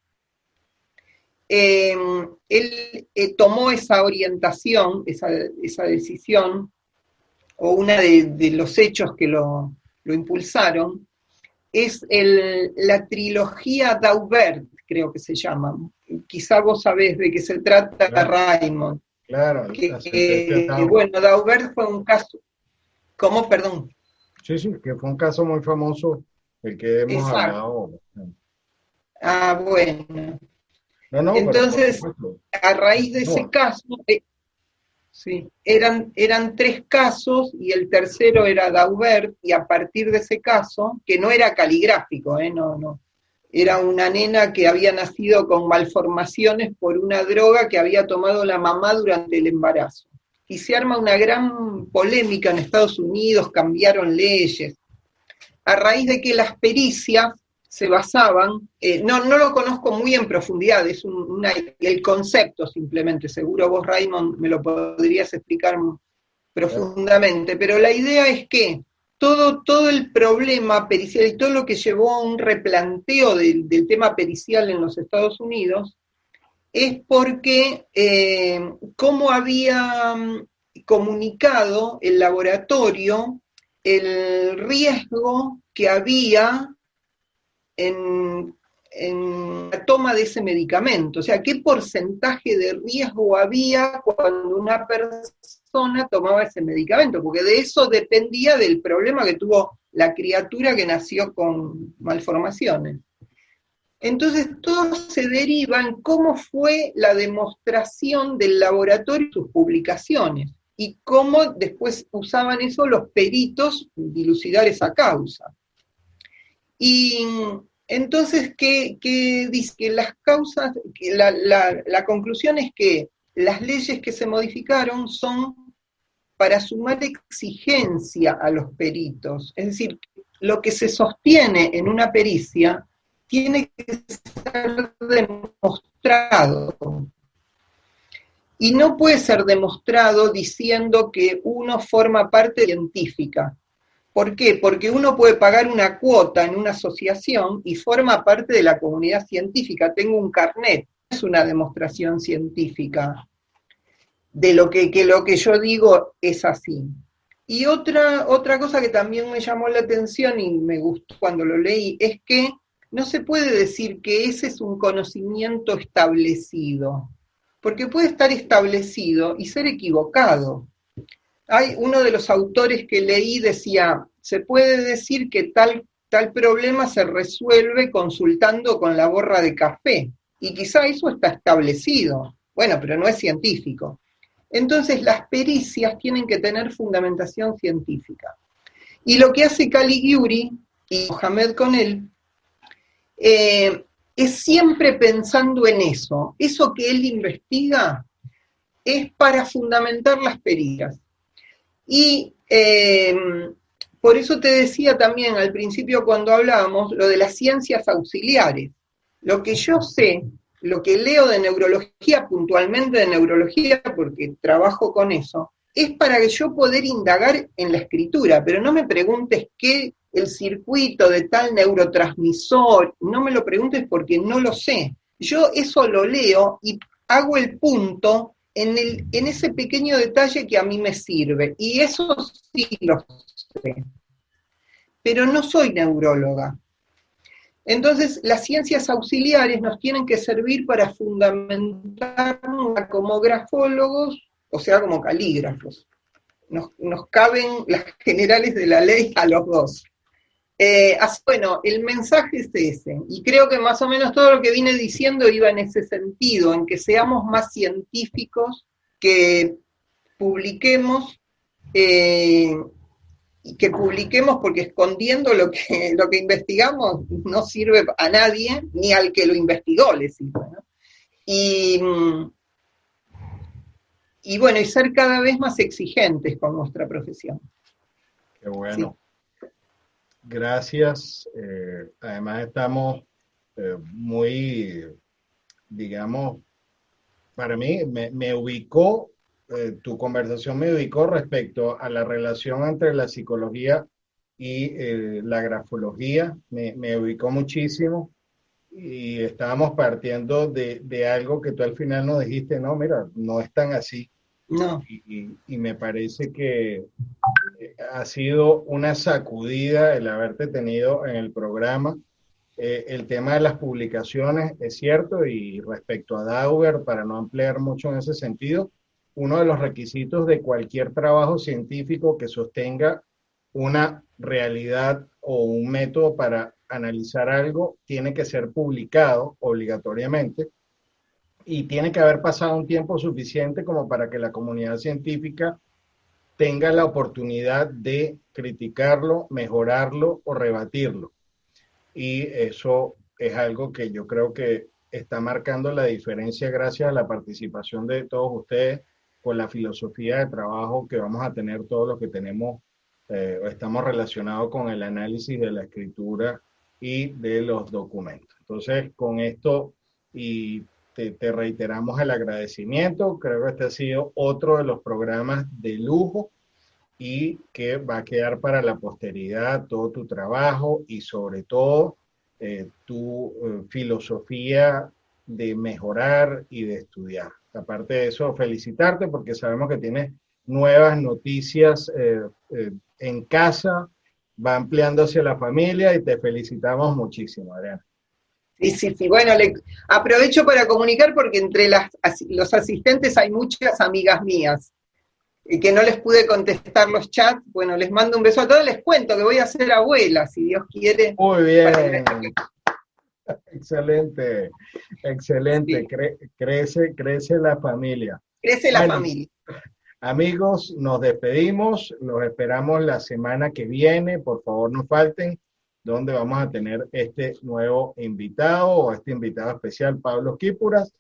Él tomó esa orientación, esa decisión, o una de los hechos que lo impulsaron, es la trilogía Daubert, creo que se llama. Quizá vos sabés de qué se trata, claro. Raymond. Claro. Bueno, Daubert fue un caso... ¿Cómo? Perdón. Sí, que fue un caso muy famoso, el que hemos hablado. Ah, bueno. No, entonces, a raíz de ese caso... Sí, eran 3 casos y el tercero era Daubert, y a partir de ese caso, que no era caligráfico, no, era una nena que había nacido con malformaciones por una droga que había tomado la mamá durante el embarazo. Y se arma una gran polémica en Estados Unidos, cambiaron leyes, a raíz de que las pericias se basaban, no lo conozco muy en profundidad, es el concepto simplemente, seguro vos, Raymond, me lo podrías explicar profundamente, pero la idea es que todo el problema pericial y todo lo que llevó a un replanteo del tema pericial en los Estados Unidos es porque cómo había comunicado el laboratorio el riesgo que había en la toma de ese medicamento, o sea, qué porcentaje de riesgo había cuando una persona tomaba ese medicamento, porque de eso dependía del problema que tuvo la criatura que nació con malformaciones. Entonces todo se deriva en cómo fue la demostración del laboratorio y sus publicaciones, y cómo después usaban eso los peritos dilucidar esa causa. Y Entonces, que dice que las causas, que la conclusión es que las leyes que se modificaron son para sumar exigencia a los peritos. Es decir, lo que se sostiene en una pericia tiene que ser demostrado. Y no puede ser demostrado diciendo que uno forma parte científica. ¿Por qué? Porque uno puede pagar una cuota en una asociación y forma parte de la comunidad científica. Tengo un carnet, es una demostración científica de lo que yo digo es así. Y otra cosa que también me llamó la atención y me gustó cuando lo leí, es que no se puede decir que ese es un conocimiento establecido, porque puede estar establecido y ser equivocado. Hay uno de los autores que leí decía, se puede decir que tal problema se resuelve consultando con la borra de café, y quizá eso está establecido, bueno, pero no es científico. Entonces las pericias tienen que tener fundamentación científica. Y lo que hace Caligiuri y Mohamed con él, es siempre pensando en eso. Eso que él investiga es para fundamentar las pericias. Y por eso te decía también al principio cuando hablábamos lo de las ciencias auxiliares. Lo que yo sé, lo que leo de neurología, puntualmente de neurología, porque trabajo con eso, es para que yo poder indagar en la escritura, pero no me preguntes qué el circuito de tal neurotransmisor, no me lo preguntes porque no lo sé. Yo eso lo leo y hago el punto en ese pequeño detalle que a mí me sirve, y eso sí lo sé. Pero no soy neuróloga. Entonces, las ciencias auxiliares nos tienen que servir para fundamentarnos como grafólogos, o sea, como calígrafos. Nos caben las generales de la ley a los dos. Bueno, el mensaje es ese, y creo que más o menos todo lo que vine diciendo iba en ese sentido, en que seamos más científicos, que publiquemos, y que publiquemos porque escondiendo lo que investigamos no sirve a nadie, ni al que lo investigó le sirve, ¿no? Y bueno, y ser cada vez más exigentes con nuestra profesión. Qué bueno. Sí. Gracias. Además estamos muy, digamos, para mí me ubicó, tu conversación me ubicó respecto a la relación entre la psicología y la grafología, me ubicó muchísimo, y estábamos partiendo de algo que tú al final nos dijiste, no, mira, no es tan así. No. Y me parece que ha sido una sacudida el haberte tenido en el programa. El tema de las publicaciones es cierto, y respecto a Dauber, para no ampliar mucho en ese sentido, uno de los requisitos de cualquier trabajo científico que sostenga una realidad o un método para analizar algo tiene que ser publicado obligatoriamente, y tiene que haber pasado un tiempo suficiente como para que la comunidad científica tenga la oportunidad de criticarlo, mejorarlo o rebatirlo. Y eso es algo que yo creo que está marcando la diferencia gracias a la participación de todos ustedes, con la filosofía de trabajo que vamos a tener todos los que tenemos, estamos relacionados con el análisis de la escritura y de los documentos. Entonces, con esto, y te reiteramos el agradecimiento. Creo que este ha sido otro de los programas de lujo y que va a quedar para la posteridad todo tu trabajo y sobre todo tu filosofía de mejorar y de estudiar. Aparte de eso, felicitarte porque sabemos que tienes nuevas noticias en casa, va ampliando hacia la familia, y te felicitamos muchísimo, Adriana. Sí. Bueno, aprovecho para comunicar porque entre los asistentes hay muchas amigas mías que no les pude contestar los chats. Bueno, les mando un beso a todos, les cuento que voy a ser abuela, si Dios quiere. Muy bien. Excelente. Sí. Crece la familia. Crece la familia. Amigos, nos despedimos, los esperamos la semana que viene, por favor no falten. donde vamos a tener este nuevo invitado o este invitado especial, Pablo Quípuras.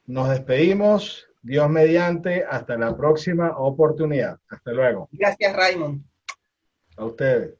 Nos despedimos, Dios mediante, hasta la próxima oportunidad. Hasta luego. Gracias, Raymond. A ustedes.